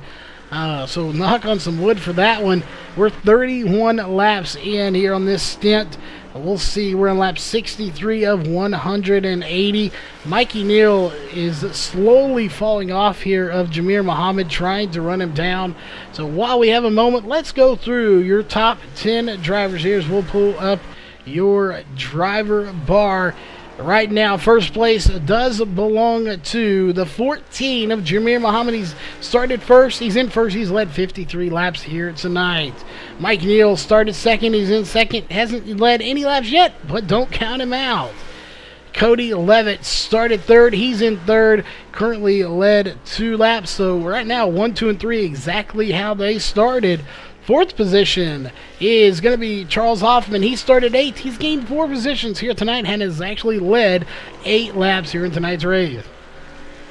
so knock on some wood for that one. We're 31 laps in here on this stint. We'll see. We're on lap 63 of 180. Mikey Neal is slowly falling off here of Jameer Muhammad, trying to run him down. So while we have a moment, let's go through your top 10 drivers here as we'll pull up your driver bar. Right now, first place does belong to the 14 of Jameer Muhammad. He's started first. He's in first. He's led 53 laps here tonight. Mike Neal started second. He's in second. Hasn't led any laps yet, but don't count him out. Cody Levitt started third. He's in third. Currently led 2 laps. So right now, 1, 2, and 3 exactly how they started. 4th position is going to be Charles Hoffman. He started 8th. He's gained 4 positions here tonight and has actually led 8 laps here in tonight's race.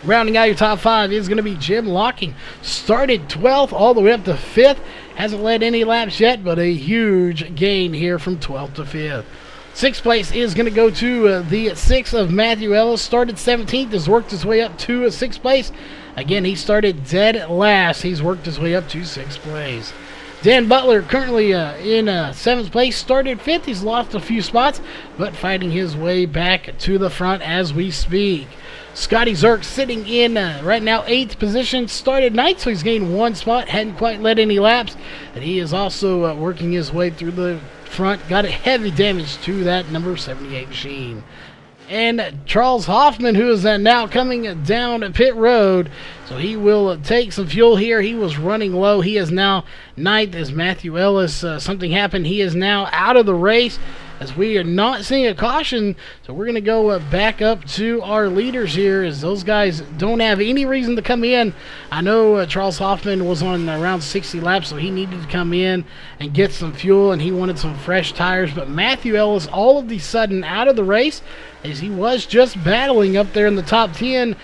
Rounding out your top 5 is going to be Jim Locking. Started 12th all the way up to 5th. Hasn't led any laps yet, but a huge gain here from 12th to 5th. 6th place is going to go to the 6th of Matthew Ellis. Started 17th. Has worked his way up to 6th place. Again, he started dead last. He's worked his way up to 6th place. Dan Butler currently in 7th place, started 5th. He's lost a few spots, but fighting his way back to the front as we speak. Scotty Zerk sitting in right now 8th position, started 9th, so he's gained 1 spot, hadn't quite led any laps, and he is also working his way through the front, got a heavy damage to that number 78 machine. And Charles Hoffman, who is now coming down pit road, so he will take some fuel here. He was running low. He is now 9th as Matthew Ellis. Something happened. He is now out of the race as we are not seeing a caution. So we're going to go back up to our leaders here as those guys don't have any reason to come in. I know Charles Hoffman was on around 60 laps, so he needed to come in and get some fuel, and he wanted some fresh tires. But Matthew Ellis all of a sudden out of the race as he was just battling up there in the top 10.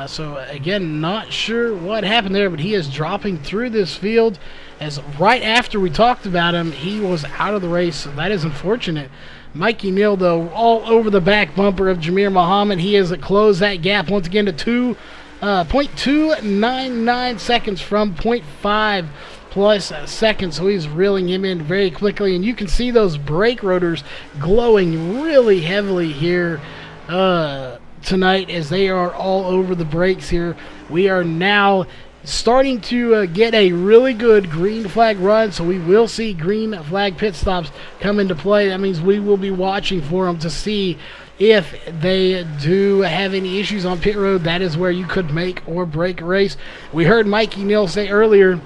So again, not sure what happened there, but he is dropping through this field as right after we talked about him, he was out of the race, so that is unfortunate. Mikey Neal, though, all over the back bumper of Jamir Muhammad. He has closed that gap once again to 0.299 seconds from 0.5 plus seconds, so he's reeling him in very quickly, and you can see those brake rotors glowing really heavily here tonight as they are all over the brakes here. We are now starting to get a really good green flag run, so we will see green flag pit stops come into play. That means we will be watching for them to see if they do have any issues on pit road. That is where you could make or break a race. We heard Mikey Neal say earlier,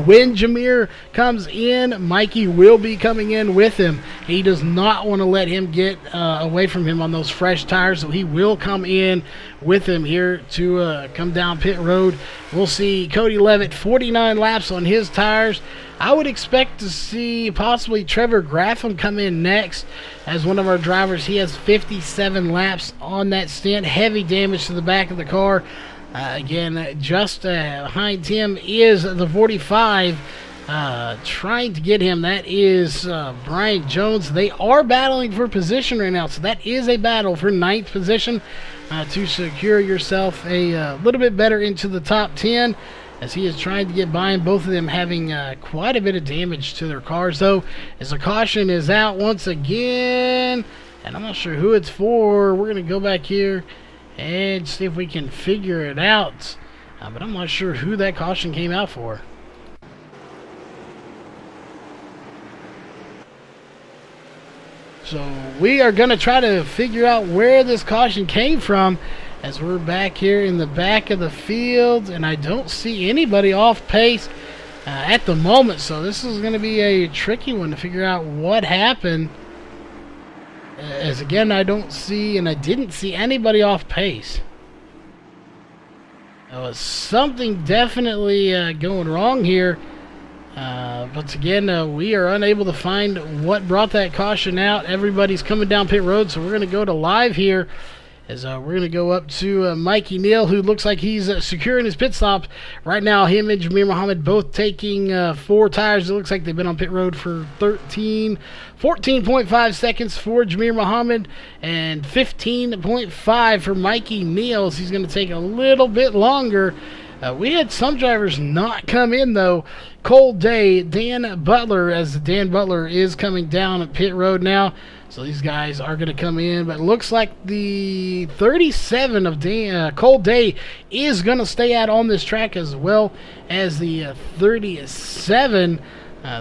when Jamir comes in, Mikey will be coming in with him. He does not want to let him get away from him on those fresh tires, so he will come in with him here to come down pit road. We'll see Cody Levitt 49 laps on his tires. I would expect to see possibly Trevor Graffam come in next as one of our drivers. He has 57 laps on that stint. Heavy damage to the back of the car. Again, just behind him is the 45, trying to get him. That is Brian Jones. They are battling for position right now, so that is a battle for 9th position to secure yourself a little bit better into the top 10 as he is trying to get by, and both of them having quite a bit of damage to their cars, though, as the caution is out once again, and I'm not sure who it's for. We're going to go back here and see if we can figure it out. But I'm not sure who that caution came out for. So we are going to try to figure out where this caution came from as we're back here in the back of the field, and I don't see anybody off pace at the moment. So this is going to be a tricky one to figure out what happened. As again, I don't see, and I didn't see anybody off pace. There was something definitely going wrong here. But again, we are unable to find what brought that caution out. Everybody's coming down pit road, so we're going to go to live here. As we're going to go up to Mikey Neal, who looks like he's securing his pit stop. Right now, him and Jamir Muhammad both taking 4 tires. It looks like they've been on pit road for 14.5 seconds for Jamir Muhammad and 15.5 for Mikey Neal. So he's going to take a little bit longer. We had some drivers not come in, though. Cold day, Dan Butler, as Dan Butler is coming down at pit road now. So these guys are going to come in, but it looks like the 37 of Cold Day is going to stay out on this track as well as the 37.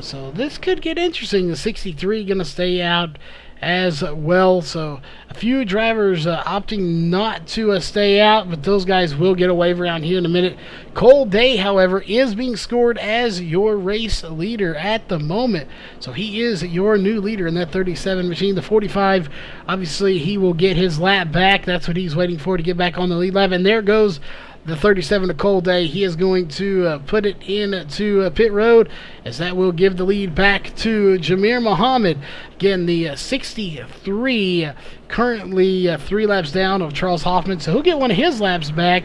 So this could get interesting. The 63 going to stay out as well. So a few drivers opting not to stay out, but those guys will get a wave around here in a minute. Cold Day, however, is being scored as your race leader at the moment. So he is your new leader in that 37 machine. The 45, obviously, he will get his lap back. That's what he's waiting for to get back on the lead lap. And there goes the 37 to Cold Day. He is going to put it into pit road, as that will give the lead back to Jamir Muhammad. Again, the 63 currently 3 laps down of Charles Hoffman, so he'll get one of his laps back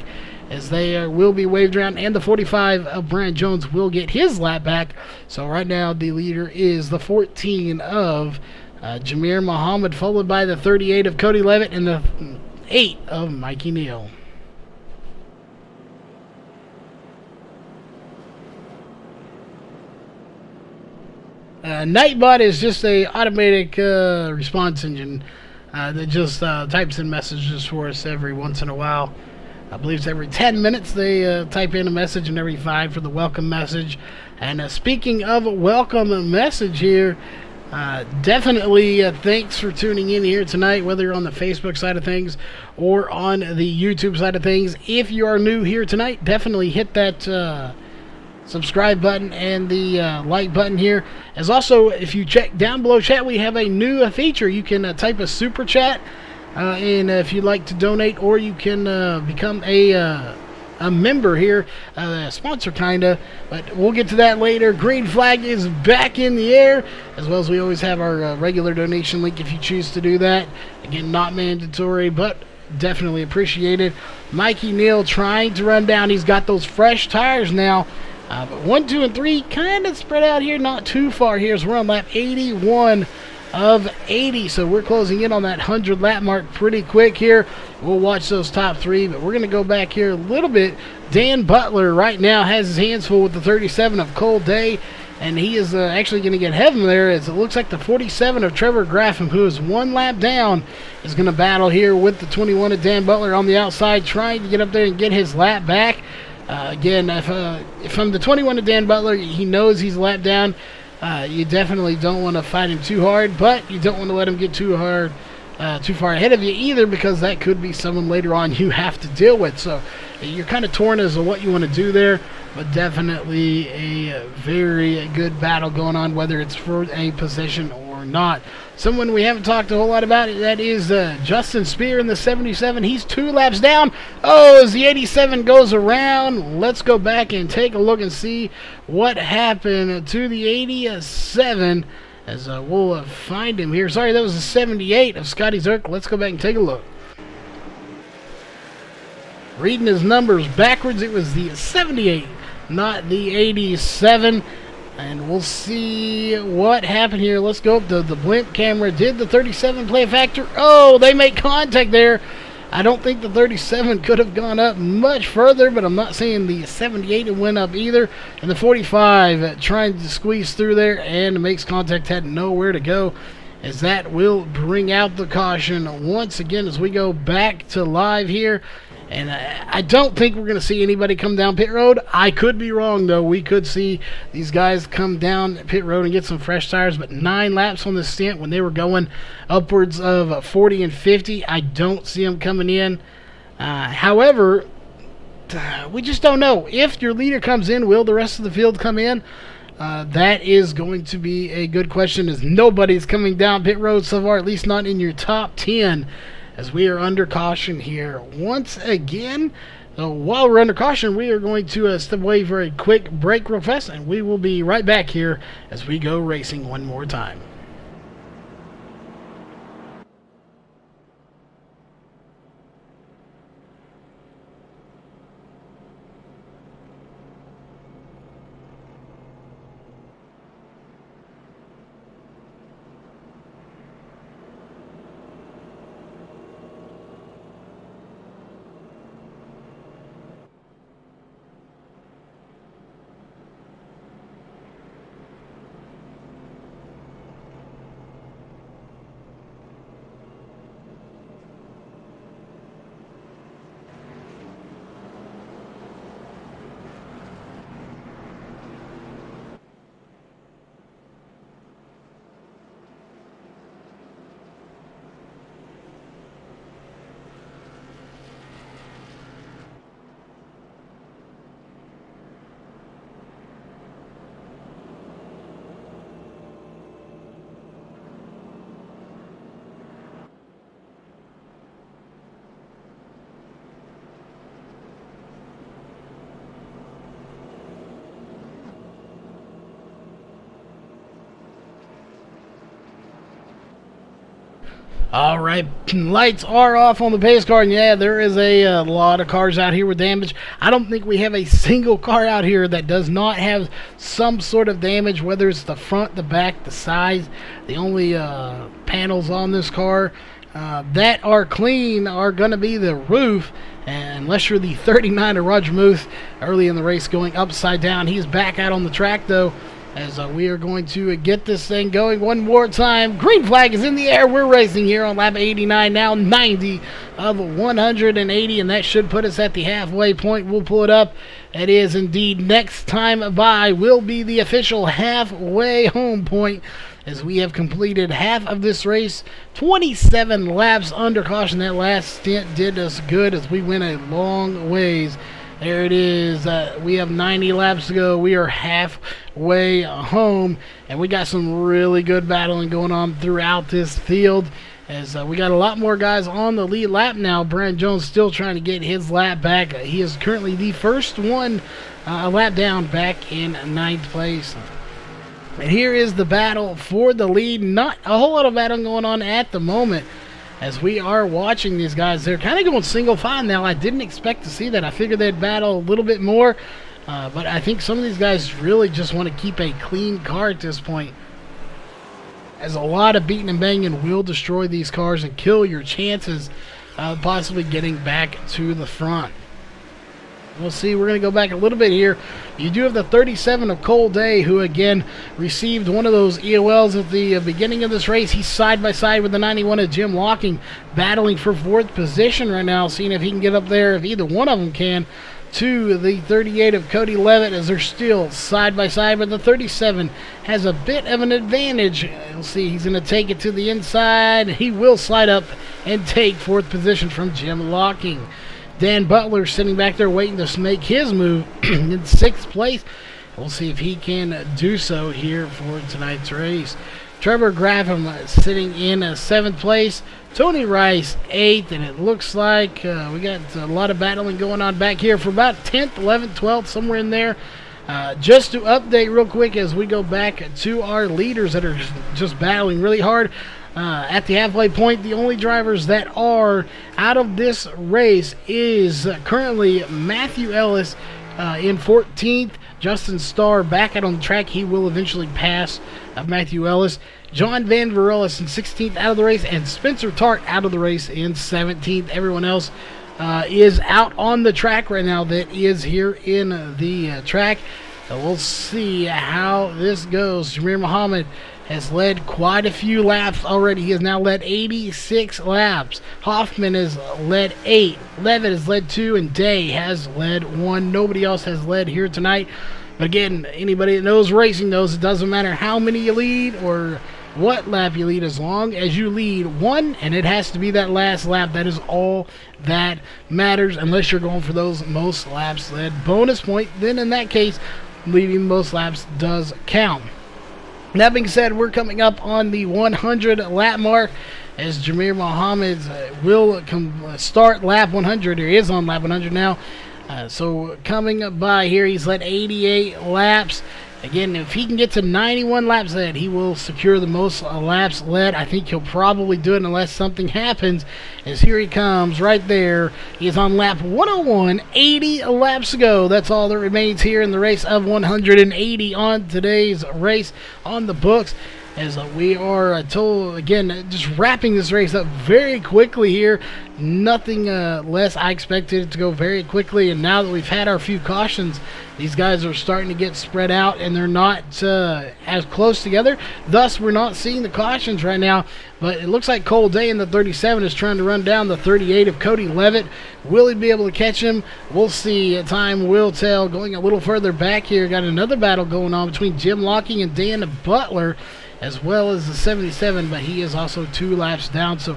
as they will be waved around, and the 45 of Brian Jones will get his lap back. So right now the leader is the 14 of Jamir Muhammad, followed by the 38 of Cody Levitt and the 8 of Mikey Neal. Nightbot is just a automatic response engine that just types in messages for us every once in a while. I believe it's every 10 minutes they type in a message, and every 5 for the welcome message. And speaking of welcome message here, definitely thanks for tuning in here tonight, whether you're on the Facebook side of things or on the YouTube side of things. If you are new here tonight, definitely hit that subscribe button and the like button here. As also, if you check down below chat, we have a new feature. You can type a super chat, and if you'd like to donate, or you can become a member here, a sponsor kinda, but we'll get to that later. Green flag is back in the air, as well as we always have our regular donation link if you choose to do that. Again, not mandatory, but definitely appreciated. Mikey Neal trying to run down. He's got those fresh tires now. But 1, 2, and 3 kind of spread out here, not too far here. So we're on lap 81 of 80, so we're closing in on that 100 lap mark pretty quick here. We'll watch those top 3, but we're going to go back here a little bit. Dan Butler right now has his hands full with the 37 of Cole Day, and he is actually going to get heaven there, as it looks like the 47 of Trevor Graffam, who is 1 lap down, is going to battle here with the 21 of Dan Butler on the outside, trying to get up there and get his lap back. Again, if I'm the 21 of Dan Butler, he knows he's a lap down. You definitely don't want to fight him too hard, but you don't want to let him get too far ahead of you either, because that could be someone later on you have to deal with. So you're kind of torn as to what you want to do there, but definitely a very good battle going on, whether it's for a position or not. Someone we haven't talked a whole lot about, that is Justin Spear in the 77. He's 2 laps down. Oh, as the 87 goes around, let's go back and take a look and see what happened to the 87, as we'll find him here. Sorry, that was the 78 of Scotty Zerk. Let's go back and take a look. Reading his numbers backwards, it was the 78, not the 87. And we'll see what happened here. Let's go up to the blimp camera. Did the 37 play a factor? Oh, they make contact there. I don't think the 37 could have gone up much further, but I'm not saying the 78 went up either. And the 45 trying to squeeze through there and makes contact, had nowhere to go, as that will bring out the caution once again as we go back to live here. And I don't think we're going to see anybody come down pit road. I could be wrong, though. We could see these guys come down pit road and get some fresh tires. But 9 laps on this stint when they were going upwards of 40 and 50. I don't see them coming in. However, we just don't know. If your leader comes in, will the rest of the field come in? That is going to be a good question, as nobody's coming down pit road so far, at least not in your top 10. As we are under caution here once again. So while we're under caution, we are going to step away for a quick break real fast, and we will be right back here as we go racing one more time. All right, lights are off on the pace car, and yeah, there is a lot of cars out here with damage. I don't think we have a single car out here that does not have some sort of damage, whether it's the front, the back, the sides. The only panels on this car that are clean are going to be the roof, unless you're the 39 of Roger Muth early in the race going upside down. He's back out on the track, though, as we are going to get this thing going one more time. Green flag is in the air. We're racing here on lap 89 now, 90 of 180, and that should put us at the halfway point. We'll pull it up. It is indeed next time by will be the official halfway home point, as we have completed half of this race, 27 laps under caution. That last stint did us good as we went a long ways. There it is. We have 90 laps to go. We are halfway home, and we got some really good battling going on throughout this field, as we got a lot more guys on the lead lap now. Brandon Jones still trying to get his lap back. He is currently the first one a lap down, back in 9th place. And here is the battle for the lead. Not a whole lot of battling going on at the moment, as we are watching these guys. They're kind of going single file now. I didn't expect to see that. I figured they'd battle a little bit more, but I think some of these guys really just want to keep a clean car at this point, as a lot of beating and banging will destroy these cars and kill your chances of possibly getting back to the front. We'll see. We're going to go back a little bit here. You do have the 37 of Cole Day, who again received one of those EOLs at the beginning of this race. He's side by side with the 91 of Jim Locking, battling for 4th position right now, seeing if he can get up there, if either one of them can, to the 38 of Cody Levitt, as they're still side by side. But the 37 has a bit of an advantage. You'll see he's going to take it to the inside. He will slide up and take 4th position from Jim Locking. Dan Butler sitting back there waiting to make his move in 6th place. We'll see if he can do so here for tonight's race. Trevor Graffam sitting in 7th place. Tony Rice 8th, and it looks like we got a lot of battling going on back here for about 10th, 11th, 12th, somewhere in there. Just to update real quick as we go back to our leaders that are just battling really hard. At the halfway point, the only drivers that are out of this race is currently Matthew Ellis in 14th. Justin Starr back out on the track. He will eventually pass Matthew Ellis. John Van Verellis in 16th out of the race, and Spencer Tart out of the race in 17th. Everyone else is out on the track right now that is here in the track. We'll see how this goes. Jameer Muhammad has led quite a few laps already. He has now led 86 laps. Hoffman has led 8. Levitt has led 2, and Day has led 1. Nobody else has led here tonight. But again, anybody that knows racing knows it doesn't matter how many you lead or what lap you lead, as long as you lead one, and it has to be that last lap. That is all that matters, unless you're going for those most laps led bonus point. Then in that case, leading most laps does count. That being said, we're coming up on the 100 lap mark, as Jameer Muhammad will start lap 100, or is on lap 100 now. So coming up by here, he's led 88 laps. Again, if he can get to 91 laps led, he will secure the most laps led. I think he'll probably do it unless something happens, as here he comes right there. He is on lap 101, 80 laps to go. That's all that remains here in the race of 180 on today's race on the books. As we are told, again, just wrapping this race up very quickly here. Nothing less. I expected it to go very quickly, and now that we've had our few cautions, these guys are starting to get spread out, and they're not as close together. Thus, we're not seeing the cautions right now, but it looks like Cole Day in the 37 is trying to run down the 38 of Cody Levitt. Will he be able to catch him? We'll see. Time will tell. Going a little further back here, got another battle going on between Jim Locking and Dan Butler, as well as the 77, but he is also 2 laps down. So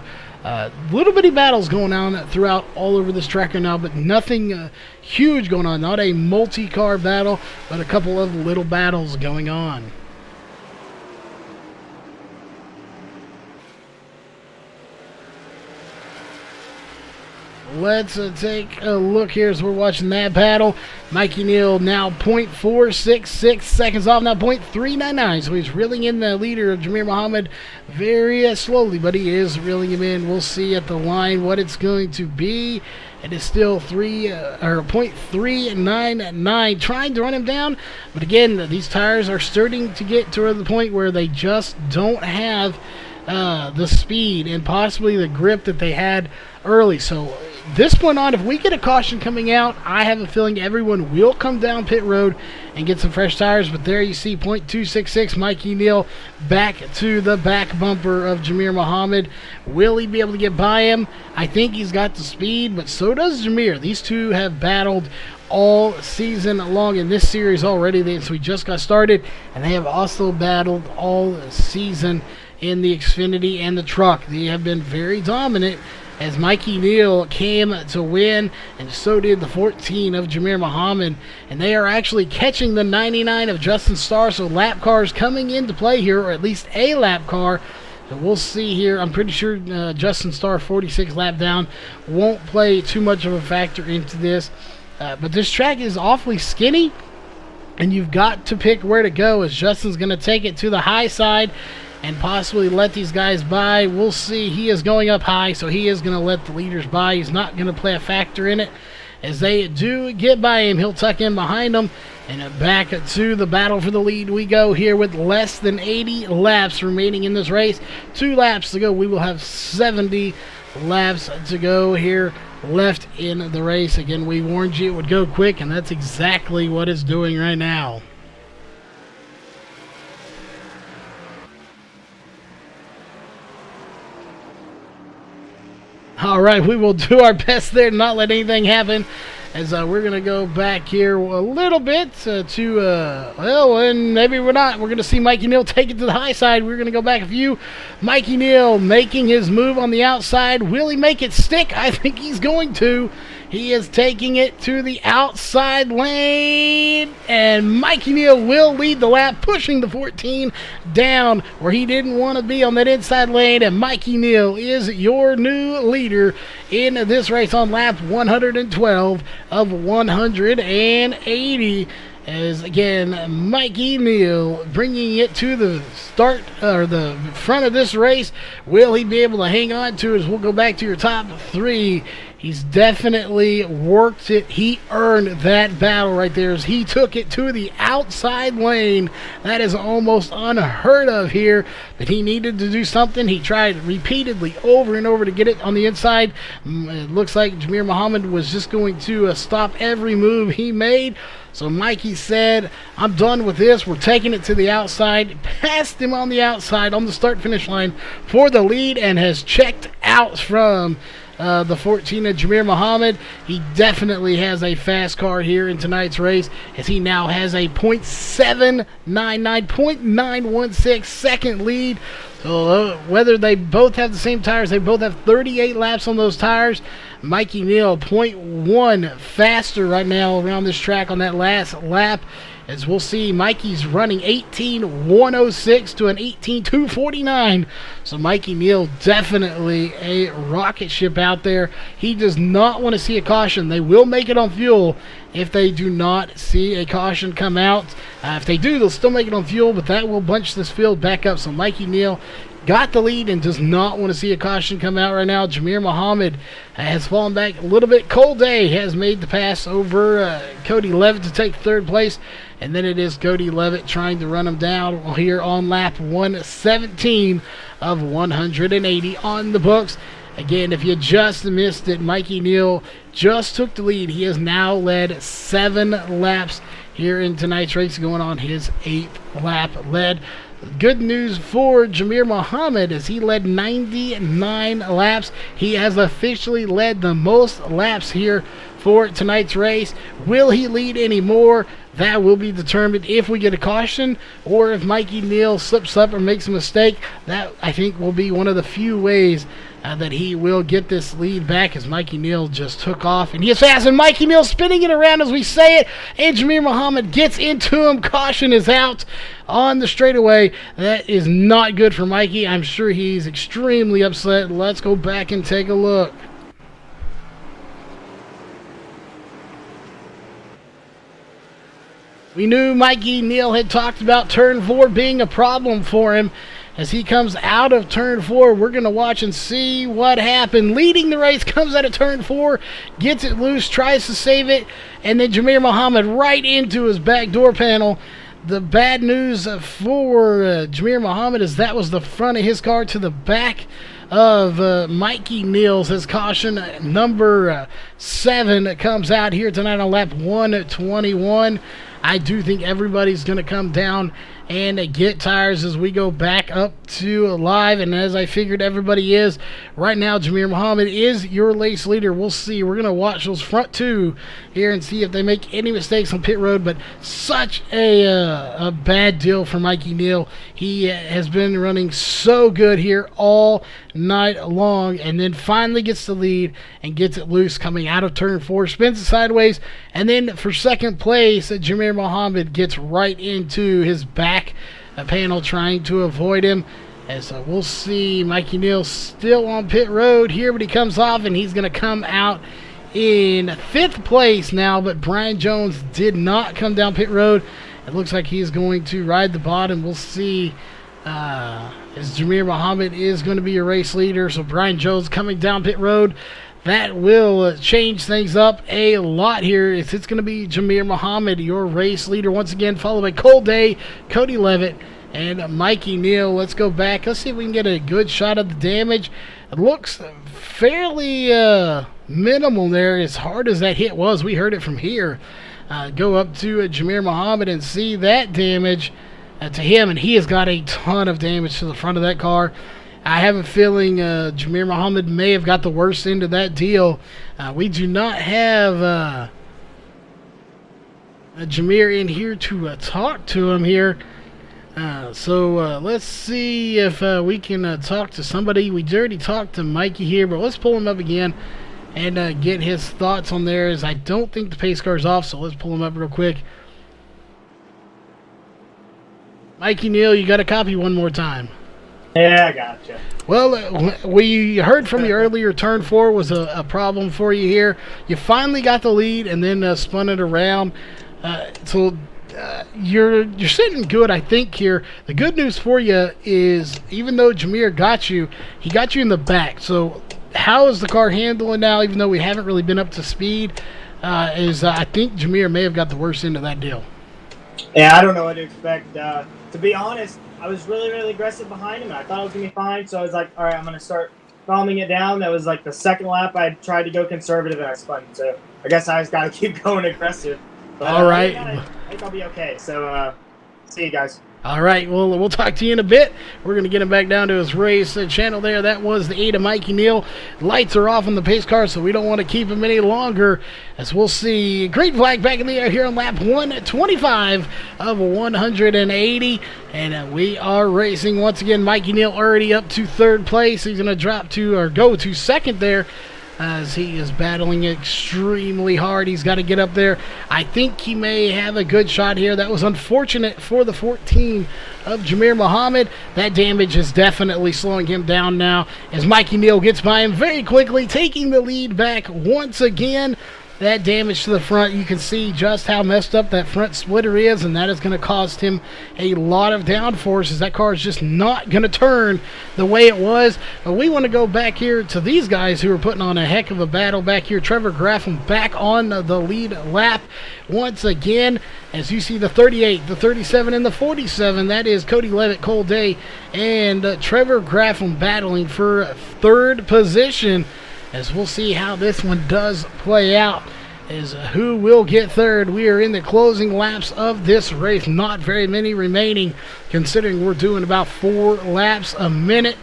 little bitty battles going on throughout all over this track right now, but nothing huge going on. Not a multi-car battle, but a couple of little battles going on. Let's take a look here as we're watching that battle. Mikey Neal now 0.466 seconds off, now 0.399. So he's reeling in the leader of Jameer Muhammad very slowly, but he is reeling him in. We'll see at the line what it's going to be. It is still 0.399, trying to run him down. But again, these tires are starting to get to the point where they just don't have the speed and possibly the grip that they had early. So this point on, if we get a caution coming out, I have a feeling everyone will come down pit road and get some fresh tires. But there you see .266 Mikey Neal back to the back bumper of Jamir Muhammad. Will he be able to get by him? I think he's got the speed, but so does Jamir. These two have battled all season long in this series already. So we just got started, and they have also battled all season in the Xfinity and the truck. They have been very dominant as Mikey Neal came to win, and so did the 14 of Jamir Muhammad. And they are actually catching the 99 of Justin Starr, so lap cars coming into play here, or at least a lap car. So we'll see here. I'm pretty sure Justin Starr, 46 lap down, won't play too much of a factor into this. But this track is awfully skinny, and you've got to pick where to go, as Justin's going to take it to the high side and possibly let these guys by. We'll see. He is going up high, so he is going to let the leaders by. He's not going to play a factor in it. As they do get by him, he'll tuck in behind them. And back to the battle for the lead we go here with less than 80 laps remaining in this race. 2 laps to go. We will have 70 laps to go here left in the race. Again, we warned you it would go quick, and that's exactly what it's doing right now. All right, we will do our best there to not let anything happen, as we're going to go back here a little bit well, and maybe we're not. We're going to see Mikey Neal take it to the high side. We're going to go back a few. Mikey Neal making his move on the outside. Will he make it stick? I think he's going to. He is taking it to the outside lane, and Mikey Neal will lead the lap, pushing the 14 down where he didn't want to be on that inside lane, and Mikey Neal is your new leader in this race on lap 112 of 180. As again, Mikey Neal bringing it to the start, or the front of this race. Will he be able to hang on to it? As we'll go back to your top 3. He's definitely worked it. He earned that battle right there as he took it to the outside lane. That is almost unheard of here, but he needed to do something. He tried repeatedly over and over to get it on the inside. It looks like Jamir Muhammad was just going to stop every move he made. So Mikey said, I'm done with this. We're taking it to the outside. Passed him on the outside on the start-finish line for the lead, and has checked out from the 14 of Jamir Muhammad. He definitely has a fast car here in tonight's race, as he now has a .799, .916 second lead. So whether they both have the same tires, they both have 38 laps on those tires. Mikey Neal, .1 faster right now around this track on that last lap. As we'll see, Mikey's running 18.106 to an 18.249. So Mikey Neal, definitely a rocket ship out there. He does not want to see a caution. They will make it on fuel if they do not see a caution come out. If they do, they'll still make it on fuel, but that will bunch this field back up. So Mikey Neal got the lead and does not want to see a caution come out right now. Jamir Muhammad has fallen back a little bit. Cole Day has made the pass over Cody Levitt to take 3rd place. And then it is Cody Levitt trying to run him down here on lap 117 of 180 on the books. Again, if you just missed it, Mikey Neal just took the lead. He has now led 7 laps here in tonight's race, going on his 8th lap led. Good news for Jamir Muhammad, as he led 99 laps. He has officially led the most laps here for tonight's race. Will he lead any more? That will be determined if we get a caution, or if Mikey Neal slips up or makes a mistake. That, I think, will be one of the few ways that he will get this lead back, as Mikey Neal just took off. And he is fast, and Mikey Neal spinning it around as we say it. And Jamir Muhammad gets into him. Caution is out on the straightaway. That is not good for Mikey. I'm sure he's extremely upset. Let's go back and take a look. We knew Mikey Neal had talked about turn 4 being a problem for him. As he comes out of turn 4, we're going to watch and see what happened. Leading the race, comes out of turn 4, gets it loose, tries to save it, and then Jamir Muhammad right into his back door panel. The bad news for Jamir Muhammad is that was the front of his car to the back of Mikey Neal as caution number 7 comes out here tonight on lap 121. I do think everybody's going to come down and get tires as we go back up to live, and as I figured everybody is right now. Jamir Muhammad is your race leader. We'll see. We're going to watch those front 2 here and see if they make any mistakes on pit road, but such a bad deal for Mikey Neal. He has been running so good here all night long, and then finally gets the lead and gets it loose coming out of turn 4, spins it sideways, and then for second place, Jamir Muhammad gets right into his back panel trying to avoid him. As we'll see Mikey Neal still on pit road here, but he comes off and he's going to come out in 5th place now, but Brian Jones did not come down pit road. It looks like he's going to ride the bottom. We'll see as Jamir Muhammad is going to be your race leader, so Brian Jones coming down pit road. That will change things up a lot here. It's going to be Jamir Muhammad, your race leader, once again, followed by Cole Day, Cody Levitt, and Mikey Neal. Let's go back. Let's see if we can get a good shot of the damage. It looks fairly minimal there, as hard as that hit was. We heard it from here. Go up to Jamir Muhammad and see that damage to him, and he has got a ton of damage to the front of that car. I have a feeling Jamir Muhammad may have got the worst end of that deal. We do not have Jamir in here to talk to him here. So let's see if we can talk to somebody. We already talked to Mikey here, but let's pull him up again and get his thoughts on there. As I don't think the pace car's off, so let's pull him up real quick. Mikey Neal, you got a copy one more time. Yeah, I gotcha. Well, we heard from you earlier, turn 4 was a problem for you here. You finally got the lead and then spun it around. So you're sitting good, I think, here. The good news for you is even though Jamir got you, he got you in the back. So how is the car handling now, even though we haven't really been up to speed? I think Jamir may have got the worst end of that deal. Yeah, I don't know what to expect. To be honest, I was really, really aggressive behind him. I thought it was going to be fine, so I was like, all right, I'm going to start calming it down. That was like the second lap. I tried to go conservative, and I spun. So I guess I just got to keep going aggressive. But, all right. I think I'll be okay. So see you guys. All right, well, we'll talk to you in a bit. We're going to get him back down to his race channel there. That was the 8 of Mikey Neal. Lights are off on the pace car, so we don't want to keep him any longer. As we'll see, green flag back in the air here on lap 125 of 180. And we are racing once again. Mikey Neal already up to 3rd place. He's going to go to 2nd there, as he is battling extremely hard. He's got to get up there. I think he may have a good shot here. That was unfortunate for the 14 of Jamir Muhammad. That damage is definitely slowing him down now as Mikey Neal gets by him very quickly, taking the lead back once again. That damage to the front, you can see just how messed up that front splitter is, and that is going to cost him a lot of downforce, as that car is just not going to turn the way it was. But we want to go back here to these guys who are putting on a heck of a battle back here. Trevor Graffam back on the lead lap once again, as you see the 38, the 37, and the 47. That is Cody Levitt, Cole Day, and Trevor Graffam battling for 3rd position. As we'll see how this one does play out, is who will get 3rd. We are in the closing laps of this race. Not very many remaining, considering we're doing about 4 laps a minute.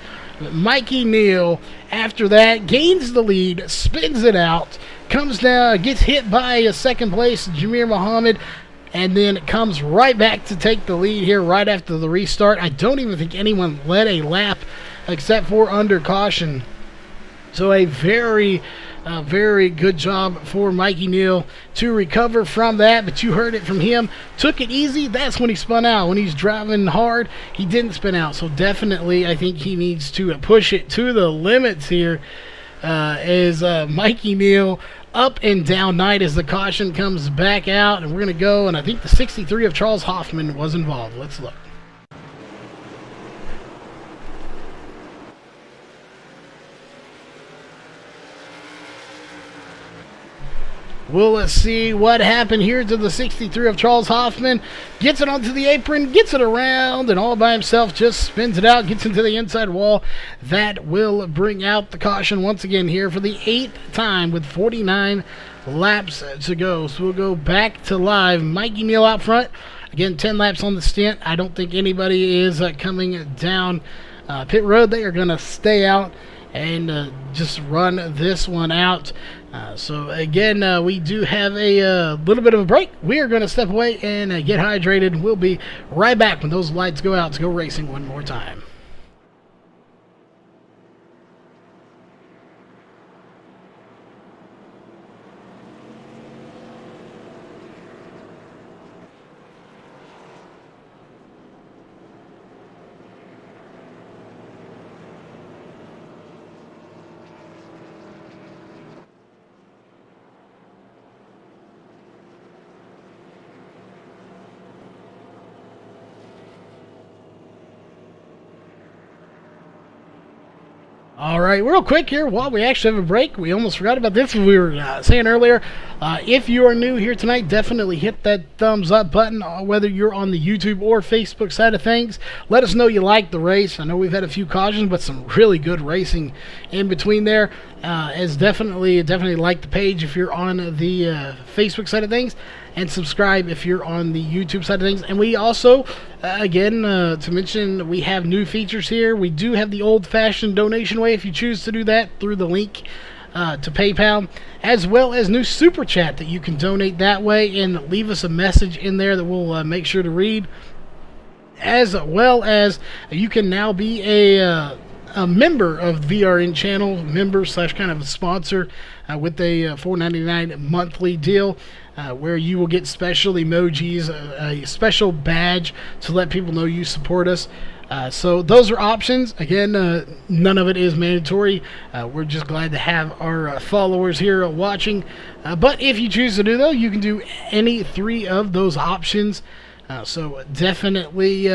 Mikey Neal, after that, gains the lead, spins it out, comes down, gets hit by a 2nd place, Jamir Muhammad, and then comes right back to take the lead here right after the restart. I don't even think anyone led a lap except for under caution. So a very good job for Mikey Neal to recover from that, but you heard it from him. Took it easy. That's when he spun out. When he's driving hard, he didn't spin out. So definitely I think he needs to push it to the limits here as Mikey Neal up and down night as the caution comes back out. And we're going to go, and I think the 63 of Charles Hoffman was involved. Let's look. We'll see what happened here to the 63 of Charles Hoffman. Gets it onto the apron, gets it around, and all by himself just spins it out, gets into the inside wall. That will bring out the caution once again here for the 8th time with 49 laps to go. So we'll go back to live. Mikey Neal out front. Again, 10 laps on the stint. I don't think anybody is coming down pit road. They are going to stay out and just run this one out. So again, we do have a little bit of a break. We are going to step away and get hydrated. We'll be right back when those lights go out to go racing one more time. All right, real quick here, while we actually have a break, we almost forgot about this. We were saying earlier, if you are new here tonight, definitely hit that thumbs up button, whether you're on the YouTube or Facebook side of things. Let us know you like the race. I know we've had a few cautions, but some really good racing in between there. As definitely like the page if you're on the Facebook side of things, and subscribe if you're on the YouTube side of things. And we also, again, to mention, we have new features here. We do have the old-fashioned donation way if you choose to do that through the link to PayPal, as well as new Super Chat that you can donate that way and leave us a message in there that we'll make sure to read, as well as you can now be a member of the VRN channel, member / kind of a sponsor with a $4.99 monthly deal, where you will get special emojis, a special badge to let people know you support us. So those are options. Again, none of it is mandatory. We're just glad to have our followers here watching. But if you choose to do, though, you can do any 3 of those options. So definitely,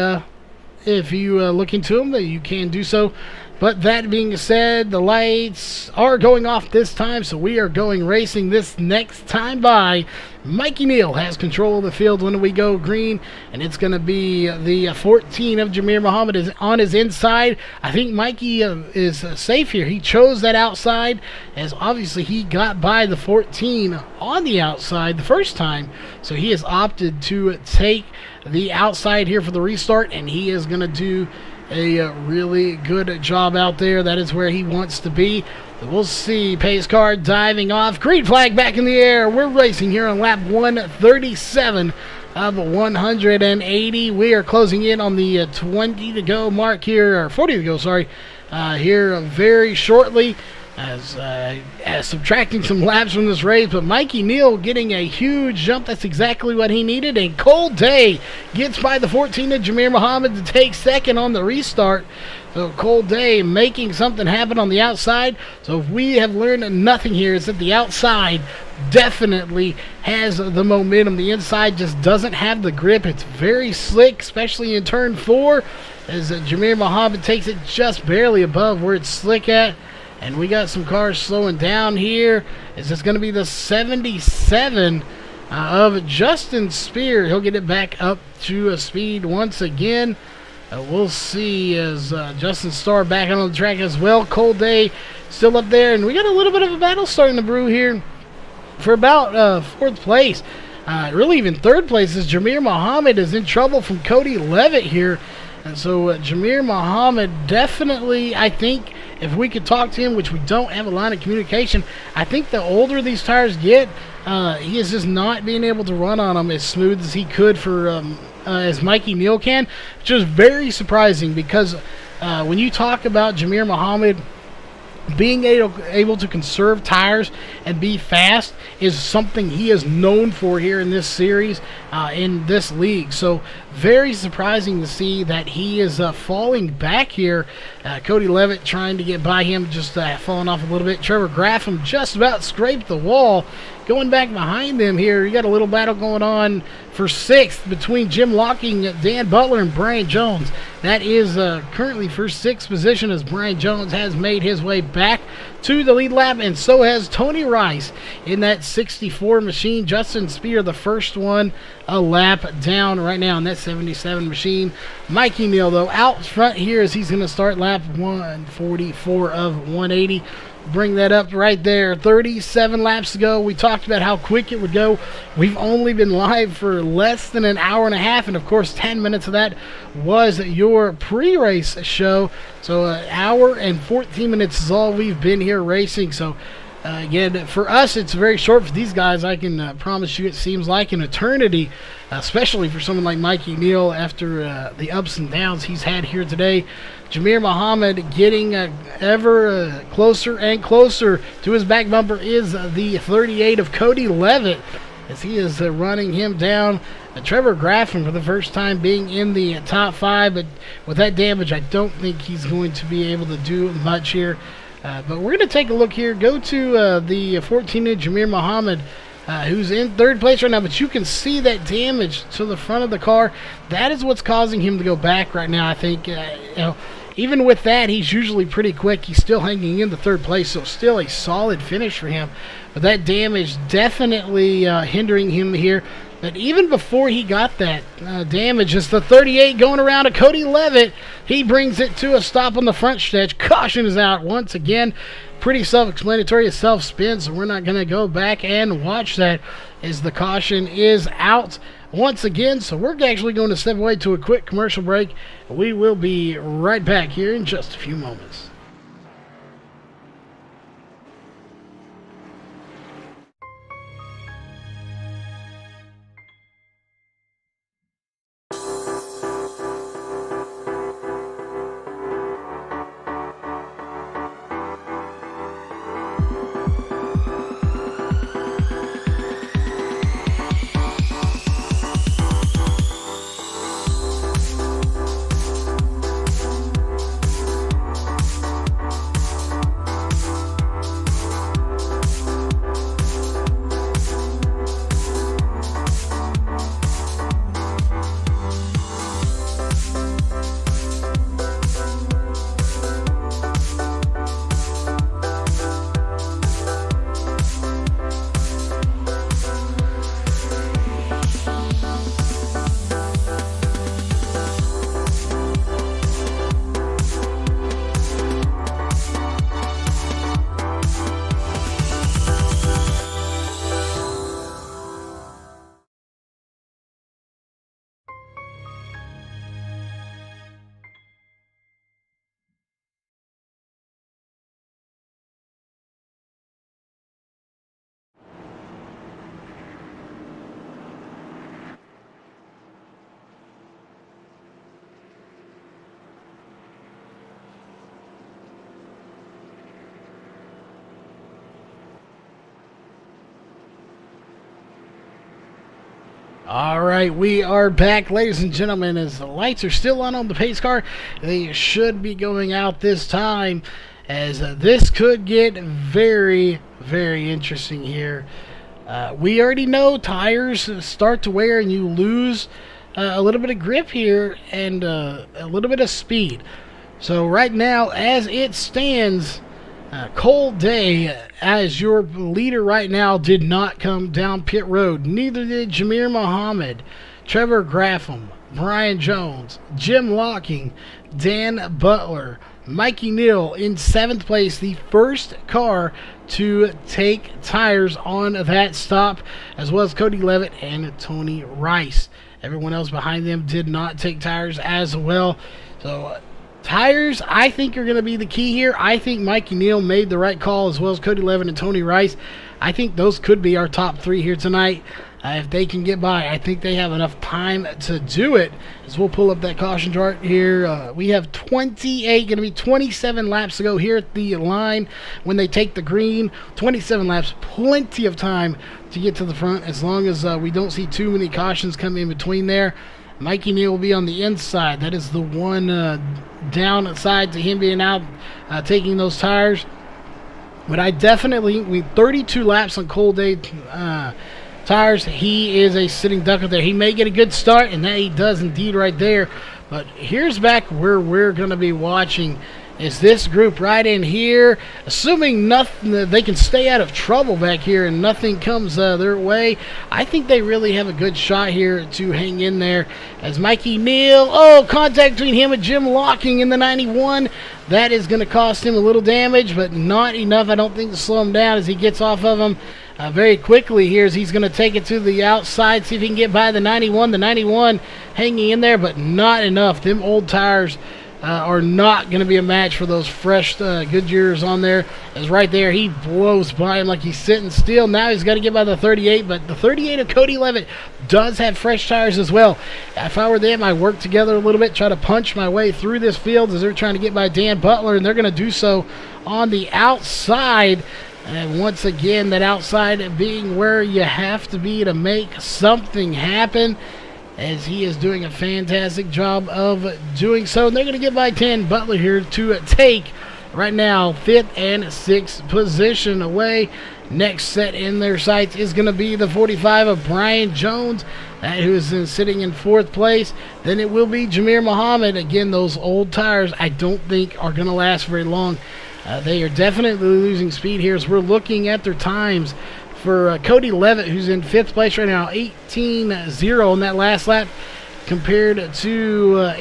if you look into them, you can do so. But that being said, the lights are going off this time, so we are going racing this next time by. Mikey Neal has control of the field when we go green, and it's going to be the 14 of Jamir Muhammad is on his inside. I think Mikey is safe here. He chose that outside, as obviously he got by the 14 on the outside the first time, so he has opted to take the outside here for the restart, and he is going to do a really good job out there. That is where he wants to be. We'll see. Pace car diving off. Green flag back in the air. We're racing here on lap 137 of 180. We are closing in on the 20 to go mark here, or 40 to go, sorry, here very shortly. As subtracting some laps from this race, but Mikey Neal getting a huge jump. That's exactly what he needed. And Cole Day gets by the 14 of Jamir Muhammad to take second on the restart. So Cole Day making something happen on the outside. So if we have learned nothing here, is that the outside definitely has the momentum. The inside just doesn't have the grip. It's very slick, especially in turn 4, as Jamir Muhammad takes it just barely above where it's slick at. And we got some cars slowing down here. Is this going to be the 77 of Justin Spear? He'll get it back up to a speed once again. We'll see as Justin Starr back on the track as well. Cole Day still up there. And we got a little bit of a battle starting to brew here for about 4th place. Really even 3rd place, as Jamir Muhammad is in trouble from Cody Levitt here. And so Jamir Muhammad definitely, I think, if we could talk to him, which we don't have a line of communication, I think the older these tires get, he is just not being able to run on them as smooth as he could for as Mikey Neal can, which is very surprising because when you talk about Jamir Muhammad being able to conserve tires and be fast is something he is known for here in this series, in this league. So very surprising to see that he is falling back here. Cody Levitt trying to get by him, just falling off a little bit. Trevor Graffam just about scraped the wall. Going back behind them here, you got a little battle going on for 6th between Jim Locking, Dan Butler, and Brian Jones. That is currently for 6th position, as Brian Jones has made his way back to the lead lap, and so has Tony Rice in that 64 machine. Justin Spear, the first one, a lap down right now in that 77 machine. Mikey Neal, though, out front here as he's going to start lap 144 of 180. Bring that up right there. 37 laps to go. We talked about how quick it would go. We've only been live for less than an hour and a half, and of course 10 minutes of that was your pre-race show. So an hour and 14 minutes is all we've been here racing. So again, for us it's very short. For these guys, I can promise you it seems like an eternity, especially for someone like Mikey Neal after the ups and downs he's had here today. Jamir Muhammad getting ever closer and closer to his back bumper is the 38 of Cody Levitt as he is running him down. Trevor Graffin for the first time being in the top 5, but with that damage I don't think he's going to be able to do much here. But we're going to take a look here. Go to the 14-inch Jamir Muhammad, who's in third place right now, but you can see that damage to the front of the car. That is what's causing him to go back right now. I think, even with that, he's usually pretty quick. He's still hanging in the third place, so still a solid finish for him. But that damage definitely hindering him here. But even before he got that damage, it's the 38 going around to Cody Levitt. He brings it to a stop on the front stretch. Caution is out once again. Pretty self-explanatory. A self-spin, so we're not going to go back and watch that as the caution is out once again. So we're actually going to step away to a quick commercial break. We will be right back here in just a few moments. All right, we are back, ladies and gentlemen, as the lights are still on the pace car. They should be going out this time, as this could get very, very interesting here. We already know tires start to wear and you lose a little bit of grip here and a little bit of speed. So right now, as it stands, Cole Day, as your leader right now, did not come down pit road. Neither did Jamir Muhammad, Trevor Graffam, Brian Jones, Jim Locking, Dan Butler, Mikey Neal in 7th place, the first car to take tires on that stop, as well as Cody Levitt and Tony Rice. Everyone else behind them did not take tires as well. So tires, I think, are going to be the key here. I think Mikey Neal made the right call, as well as Cody Levitt and Tony Rice. I think those could be our top 3 here tonight. If they can get by, I think they have enough time to do it. As we'll pull up that caution chart here, we have 28, going to be 27 laps to go here at the line when they take the green. 27 laps, plenty of time to get to the front, as long as we don't see too many cautions come in between there. Mikey Neal will be on the inside. That is the one downside to him being out taking those tires. But I definitely, with 32 laps on Cole Day tires, he is a sitting duck up there. He may get a good start, and that he does indeed right there. But here's back where we're going to be watching is this group right in here. Assuming nothing, they can stay out of trouble back here and nothing comes their way, I think they really have a good shot here to hang in there. As Mikey Neal, contact between him and Jim Locking in the 91. That is going to cost him a little damage, but not enough, I don't think, to slow him down as he gets off of him very quickly here, as he's going to take it to the outside, see if he can get by the 91. The 91 hanging in there, but not enough. Them old tires are not going to be a match for those fresh Goodyears on there. As right there, he blows by him like he's sitting still. Now he's got to get by the 38, but the 38 of Cody Levitt does have fresh tires as well. If I were them, I'd work together a little bit, try to punch my way through this field as they're trying to get by Dan Butler, and they're going to do so on the outside. And once again, that outside being where you have to be to make something happen, as he is doing a fantastic job of doing so. And they're going to get by 10 Butler here to take right now 5th and 6th position away. Next set in their sights is going to be the 45 of Brian Jones, that who is sitting in 4th place. Then it will be Jameer Muhammad. Again, those old tires I don't think are going to last very long. They are definitely losing speed here as we're looking at their times. For Cody Levitt, who's in 5th place right now, 18-0 on that last lap, compared to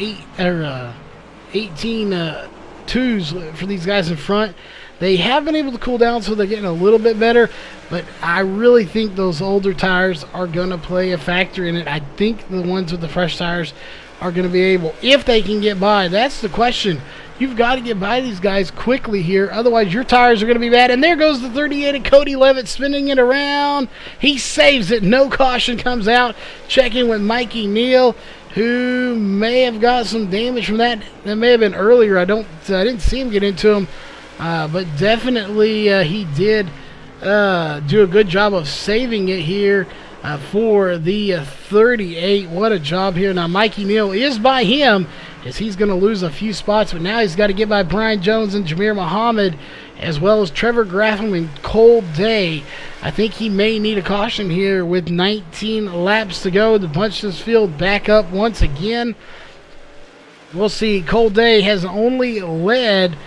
18-2s for these guys in front. They have been able to cool down, so they're getting a little bit better, but I really think those older tires are going to play a factor in it. I think the ones with the fresh tires are going to be able, if they can get by. That's the question. You've got to get by these guys quickly here, otherwise your tires are going to be bad. And there goes the 38 of Cody Levitt, spinning it around. He saves it. No caution comes out. Checking with Mikey Neal, who may have got some damage from that. That may have been earlier. I didn't see him get into him, but definitely he did do a good job of saving it here for the 38. What a job here. Now Mikey Neal is by him, as he's going to lose a few spots, but now he's got to get by Brian Jones and Jameer Muhammad, as well as Trevor Graffam and Cole Day. I think he may need a caution here with 19 laps to go to bunch this field back up once again. We'll see. Cole Day has only led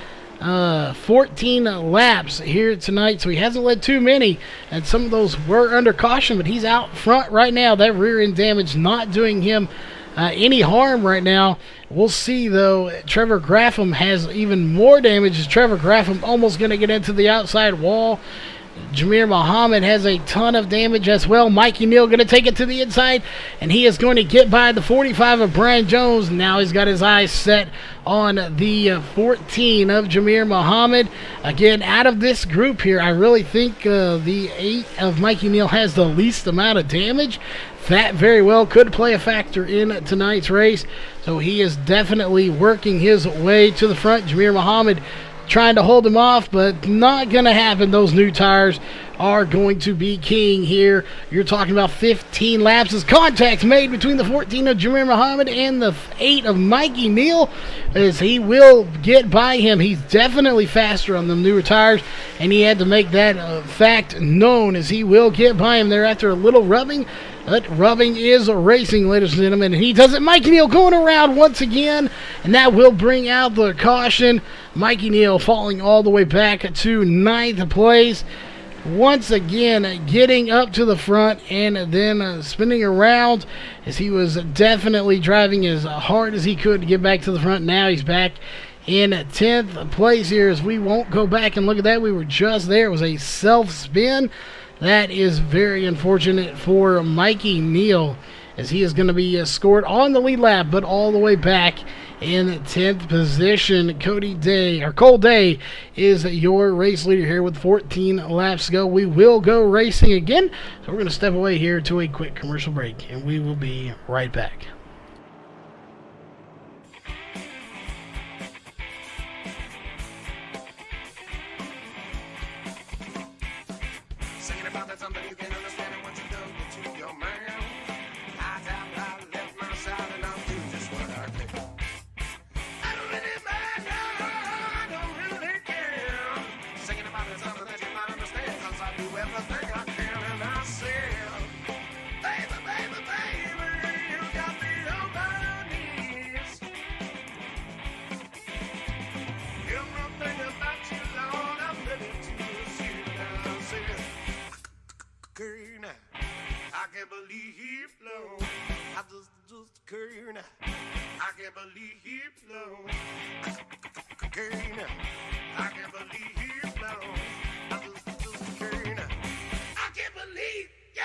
14 laps here tonight, so he hasn't led too many, and some of those were under caution, but he's out front right now. That rear end damage not doing him any harm right now. We'll see, though. Trevor Graffam has even more damage, as Trevor Graffam almost going to get into the outside wall. Jameer Muhammad has a ton of damage as well. Mikey Neal going to take it to the inside, and he is going to get by the 45 of Brian Jones. Now he's got his eyes set on the 14 of Jameer Muhammad. Again, out of this group here, I really think the 8 of Mikey Neal has the least amount of damage. That very well could play a factor in tonight's race. So he is definitely working his way to the front. Jameer Muhammad trying to hold him off, but not going to happen. Those new tires are going to be king here. You're talking about 15 laps as contact made between the 14 of Jameer Muhammad and the 8 of Mikey Neal, as he will get by him. He's definitely faster on the newer tires, and he had to make that fact known, as he will get by him there after a little rubbing. But rubbing is racing, ladies and gentlemen. And he does it. Mikey Neal going around once again, and that will bring out the caution. Mikey Neal falling all the way back to 9th place. Once again, getting up to the front and then spinning around, as he was definitely driving as hard as he could to get back to the front. Now he's back in 10th place here, as we won't go back and look at that. We were just there. It was a self-spin. That is very unfortunate for Mikey Neal, as he is going to be scored on the lead lap, but all the way back in 10th position. Cole Day is your race leader here with 14 laps to go. We will go racing again, so we're going to step away here to a quick commercial break, and we will be right back. Smyrna. I can't believe no. Smyrna. I can't believe no. Smyrna. I can't believe, yeah.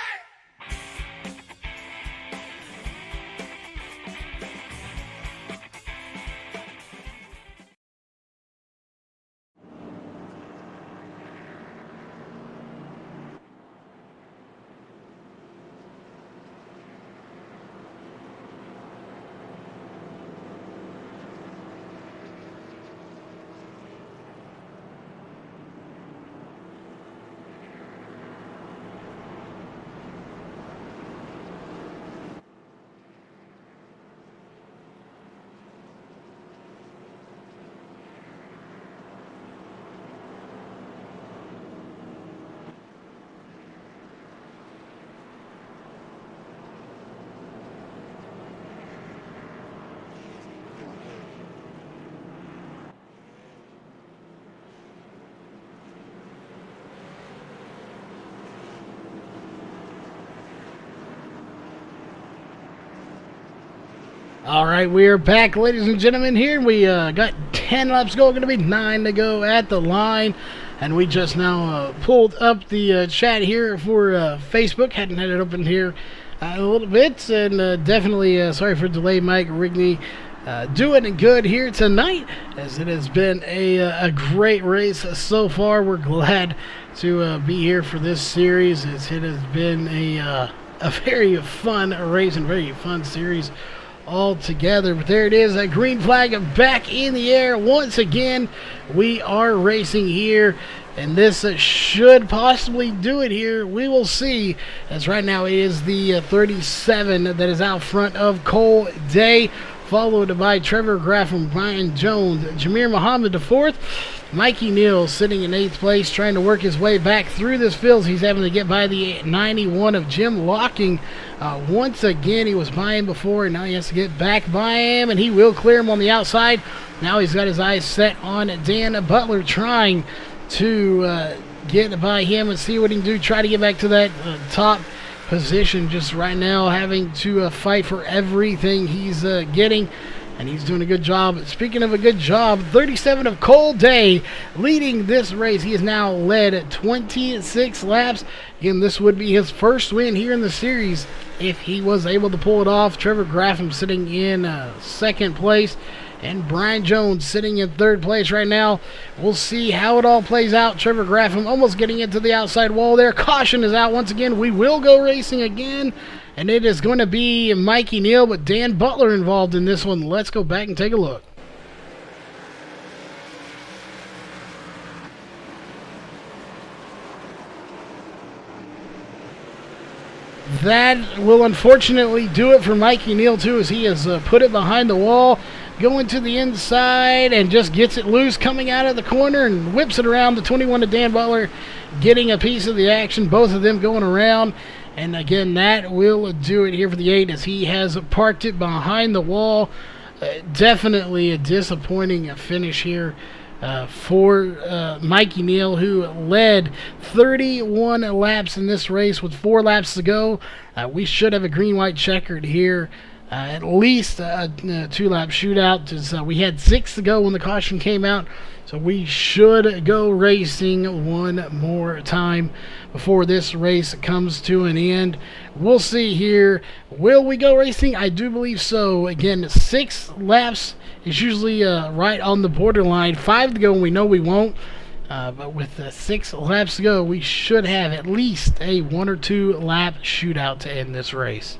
All right, we're back, ladies and gentlemen. Here we got 10 laps to go. Going to be 9 to go at the line, and we just now pulled up the chat here for Facebook. Hadn't had it open here a little bit, and definitely sorry for the delay, Mike Rigney. Doing good here tonight, as it has been a great race so far. We're glad to be here for this series, as it has been a very fun race and very fun series all together. But there it is, a green flag back in the air once again. We are racing here, and this should possibly do it here. We will see, as right now it is the 37 that is out front of Cole Day, followed by Trevor Graff and Brian Jones. Jamir Muhammad the fourth. Mikey Neal sitting in 8th place, trying to work his way back through this field. He's having to get by the 91 of Jim Locking. Once again, he was by him before, and now he has to get back by him, and he will clear him on the outside. Now he's got his eyes set on Dan Butler, trying to get by him and see what he can do. Try to get back to that top position. Just right now having to fight for everything he's getting, and he's doing a good job. Speaking of a good job, 37 of Cole Day leading this race. He has now led 26 laps. Again, this would be his first win here in the series if he was able to pull it off. Trevor Graffam sitting in 2nd place, and Brian Jones sitting in 3rd place right now. We'll see how it all plays out. Trevor Graffam almost getting into the outside wall there. Caution is out once again. We will go racing again, and it is going to be Mikey Neal, but Dan Butler involved in this one. Let's go back and take a look. That will unfortunately do it for Mikey Neal, too, as he has put it behind the wall, going to the inside, and just gets it loose coming out of the corner and whips it around. The 21 to Dan Butler getting a piece of the action, both of them going around. And again, that will do it here for the 8, as he has parked it behind the wall. Definitely a disappointing finish here for Mikey Neal, who led 31 laps in this race with 4 laps to go. We should have a green-white checkered here. At least a 2-lap shootout, as we had 6 to go when the caution came out. So we should go racing one more time before this race comes to an end. We'll see here. Will we go racing? I do believe so. Again, 6 laps is usually right on the borderline. 5 to go, and we know we won't. But with 6 laps to go, we should have at least a 1 or 2 lap shootout to end this race.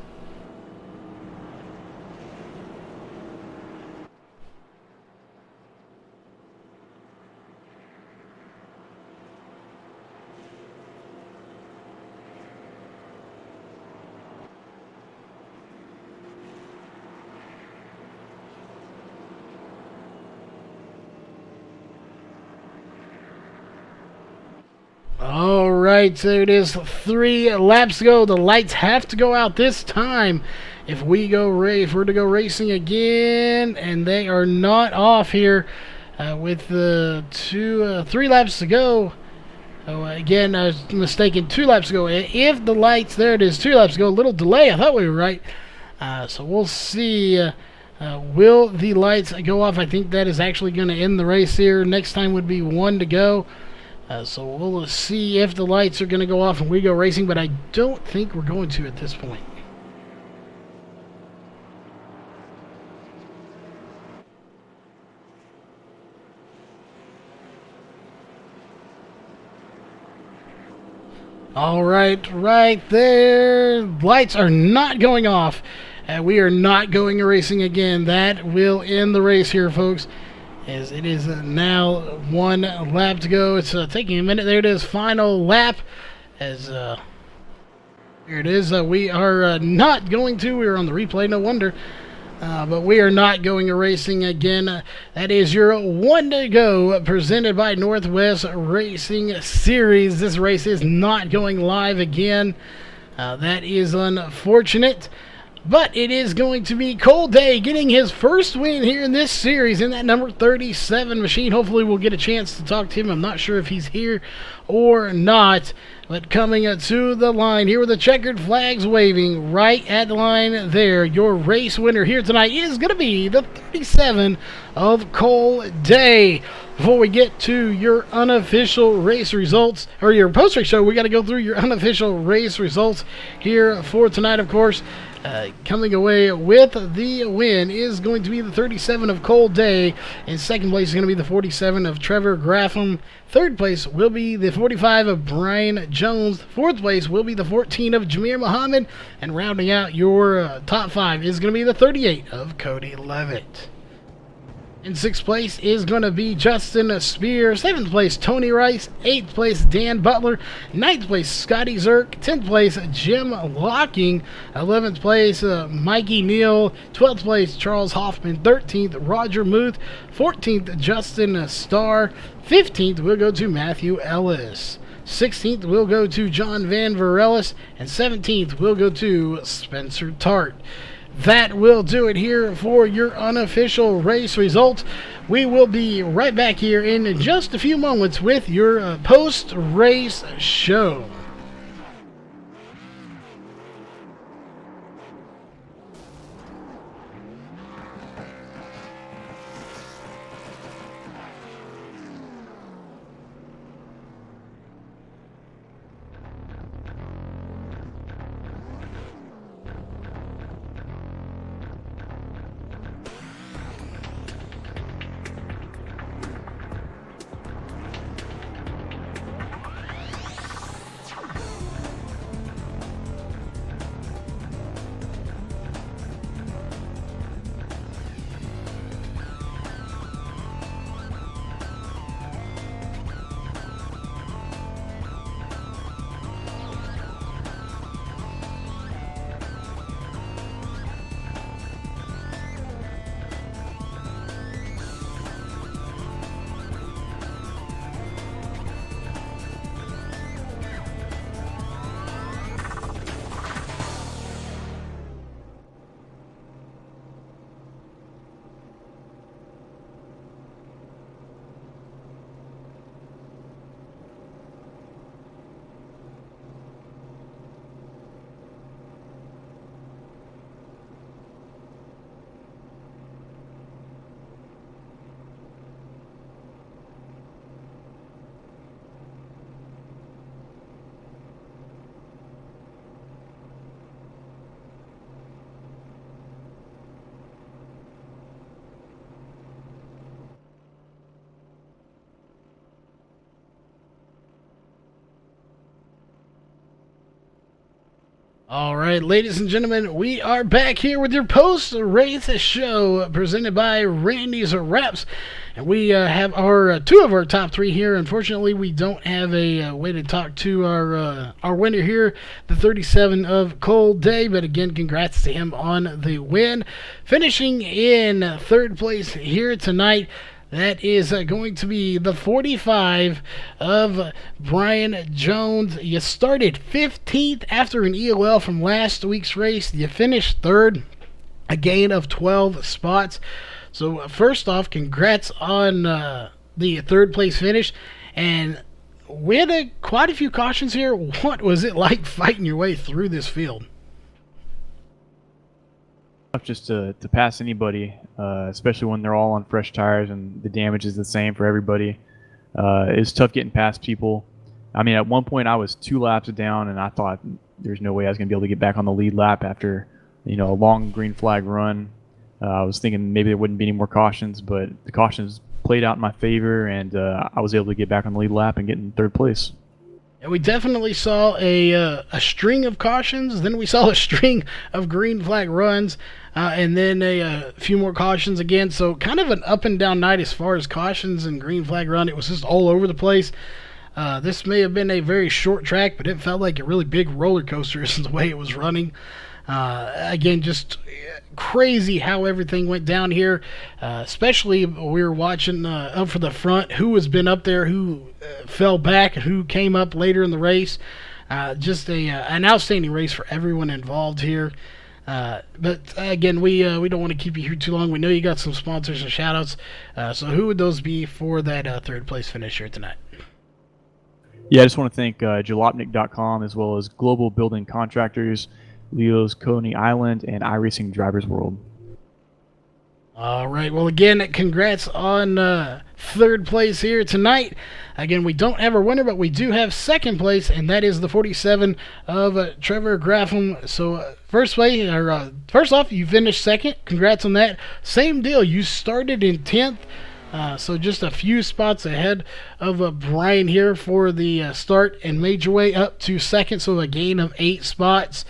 All right, so it is 3 laps to go. The lights have to go out this time if we're to go racing again, and they are not off here with the 3 laps to go. Oh, again, I was mistaken. 2 laps to go. If the lights, there it is, 2 laps to go. A little delay. I thought we were right. So we'll see. Will the lights go off? I think that is actually going to end the race here. Next time would be 1 to go. So we'll see if the lights are going to go off and we go racing, but I don't think we're going to at this point. All right there. Lights are not going off. We are not going racing again. That will end the race here, folks, as it is now 1 lap to go. It's taking a minute. There it is, final lap. As here it is. We are not going to. We're on the replay, no wonder. But we are not going racing again. That is your 1 to go, presented by Northwest Racing Series. This race is not going live again. That is unfortunate. But it is going to be Cole Day getting his first win here in this series in that number 37 machine. Hopefully we'll get a chance to talk to him. I'm not sure if he's here or not. But coming to the line here with the checkered flags waving right at the line there, your race winner here tonight is going to be the 37 of Cole Day. Before we get to your unofficial race results, or your post-race show, we got to go through your unofficial race results here for tonight, of course. Coming away with the win is going to be the 37 of Cole Day. In second place is going to be the 47 of Trevor Graffam. Third place will be the 45 of Brian Jones. Fourth place will be the 14 of Jameer Muhammad. And rounding out your top 5 is going to be the 38 of Cody Levitt. In sixth place is going to be Justin Spear. Seventh place, Tony Rice. Eighth place, Dan Butler. Ninth place, Scotty Zirk. 10th place, Jim Locking. 11th place, Mikey Neal. 12th place, Charles Hoffman. 13th, Roger Muth. 14th, Justin Starr. 15th will go to Matthew Ellis. 16th will go to John Van Varelis. And 17th will go to Spencer Tart. That will do it here for your unofficial race results. We will be right back here in just a few moments with your post-race show. All right, ladies and gentlemen, we are back here with your post-race show presented by Randy's Wraps. And we have our two of our top 3 here. Unfortunately, we don't have a way to talk to our winner here, the 37 of Cole Day. But again, congrats to him on the win. Finishing in third place here tonight, that is going to be the 45 of Brian Jones. You started 15th after an EOL from last week's race. You finished third, a gain of 12 spots. So first off, congrats on the third place finish. And we had quite a few cautions here. What was it like fighting your way through this field? just to pass anybody, especially when they're all on fresh tires and the damage is the same for everybody. It's tough getting past people. I mean, at one point I was 2 laps down, and I thought there's no way I was going to be able to get back on the lead lap after, a long green flag run. I was thinking maybe there wouldn't be any more cautions, but the cautions played out in my favor, and I was able to get back on the lead lap and get in 3rd place. And we definitely saw a string of cautions. Then we saw a string of green flag runs, and then a few more cautions again. So kind of an up and down night as far as cautions and green flag run. It was just all over the place. This may have been a very short track, but it felt like a really big roller coaster in the way it was running. Again, just crazy how everything went down here, especially we were watching up for the front, who has been up there, who fell back, who came up later in the race. Just an outstanding race for everyone involved here. But again, we don't want to keep you here too long. We know you got some sponsors and shout outs. So who would those be for that 3rd place finish here tonight? Yeah, I just want to thank jalopnik.com as well as Global Building Contractors, Leo's Coney Island, and iRacing Drivers World. All right. Well, again, congrats on 3rd place here tonight. Again, we don't have a winner, but we do have 2nd place, and that is the 47 of Trevor Graffam. So first off, you finished 2nd. Congrats on that. Same deal. You started in 10th. So just a few spots ahead of Brian here for the start, and made your way up to 2nd, so a gain of 8 spots.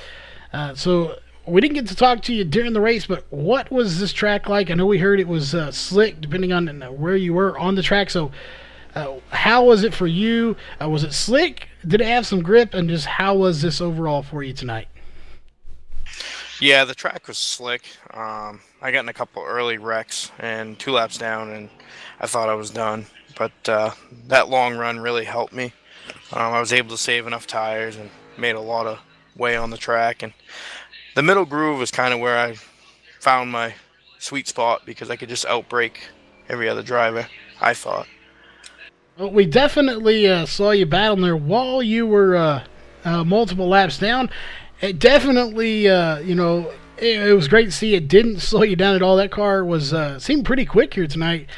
So we didn't get to talk to you during the race, but what was this track like? I know we heard it was slick, depending on where you were on the track. So how was it for you? Was it slick? Did it have some grip? And just how was this overall for you tonight? Yeah, the track was slick. I got in a couple early wrecks and 2 laps down, and I thought I was done. But that long run really helped me. I was able to save enough tires and made a lot of way on the track. And the middle groove was kind of where I found my sweet spot, because I could just outbrake every other driver, I thought. Well, we definitely saw you battling there while you were multiple laps down. It definitely, it was great to see it didn't slow you down at all. That car was seemed pretty quick here tonight,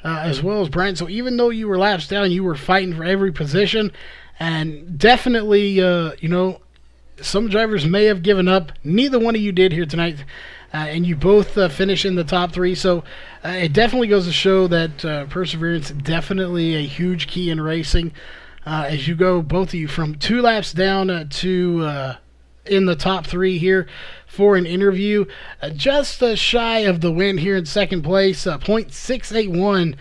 as well as Brian. So even though you were laps down, you were fighting for every position. And definitely, some drivers may have given up. Neither one of you did here tonight. And you both finished in the top 3. So it definitely goes to show that perseverance definitely a huge key in racing. As you go, both of you, from 2 laps down to in the top 3 here for an interview. Just shy of the win here in 2nd place. .681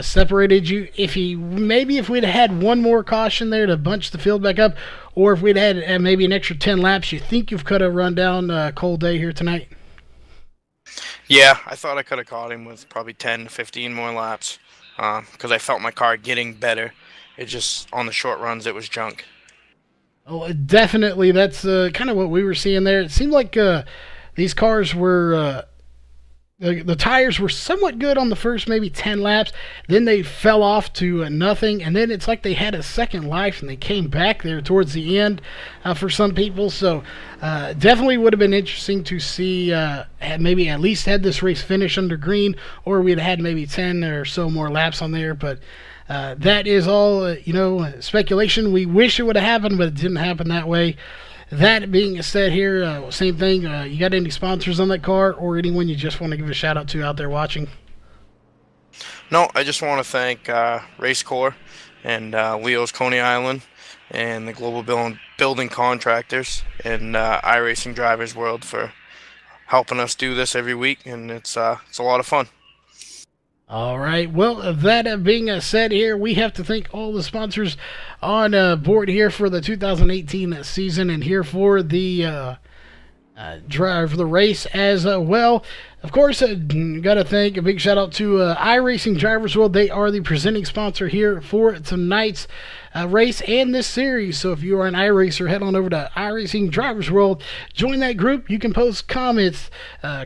separated you. If we'd had one more caution there to bunch the field back up, or if we'd had maybe an extra 10 laps, you think you could have run down Cole Day here tonight? Yeah, I thought I could have caught him with probably 10 to 15 more laps, because I felt my car getting better. It just, on the short runs, it was junk. Oh, definitely. That's kind of what we were seeing there. It seemed like these cars were the tires were somewhat good on the first maybe 10 laps. Then they fell off to nothing, and then it's like they had a second life, and they came back there towards the end for some people. So definitely would have been interesting to see maybe at least had this race finish under green, or we'd had maybe 10 or so more laps on there. But that is all, speculation. We wish it would have happened, but it didn't happen that way. That being said here, same thing. You got any sponsors on that car, or anyone you just want to give a shout out to out there watching? No, I just want to thank RACECORE and Leo's Coney Island and the Global Building Contractors and iRacing Drivers World for helping us do this every week, and it's a lot of fun. All right. Well, that being said here, we have to thank all the sponsors on board here for the 2018 season and here for the drive for the race as well. Of course, got to thank a big shout out to iRacing Drivers World. They are the presenting sponsor here for tonight's race and this series. So if you are an iRacer, head on over to iRacing Drivers World. Join that group. You can post comments,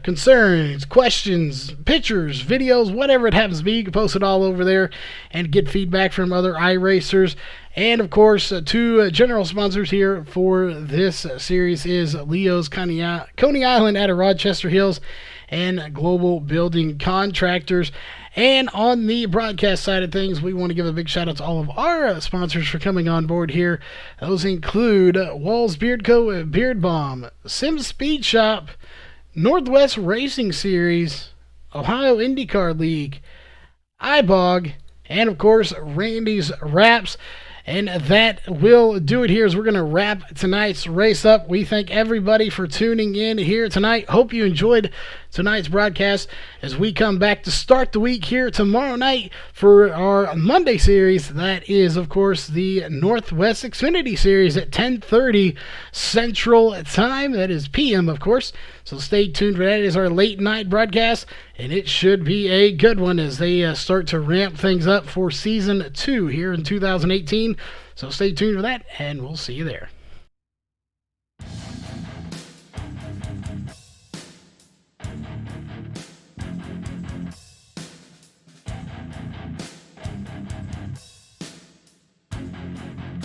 concerns, questions, pictures, videos, whatever it happens to be. You can post it all over there and get feedback from other iRacers. And, of course, two general sponsors here for this series is Leo's Coney Island out of Rochester Hills and Global Building Contractors. And on the broadcast side of things, we want to give a big shout out to all of our sponsors for coming on board here. Those include Walls Beard Co., Beard Balm, Sims Speed Shop, Northwest Racing Series, Ohio IndyCar League, iBog, and of course Randy's Wraps. And that will do it here as we're going to wrap tonight's race up. We thank everybody for tuning in here tonight. Hope you enjoyed tonight's broadcast as we come back to start the week here tomorrow night for our Monday series. That is, of course, the Northwest Xfinity Series at 10:30 Central Time. That is PM, of course. So stay tuned for that. It is our late night broadcast, and it should be a good one as they start to ramp things up for Season 2 here in 2018. So stay tuned for that, and we'll see you there.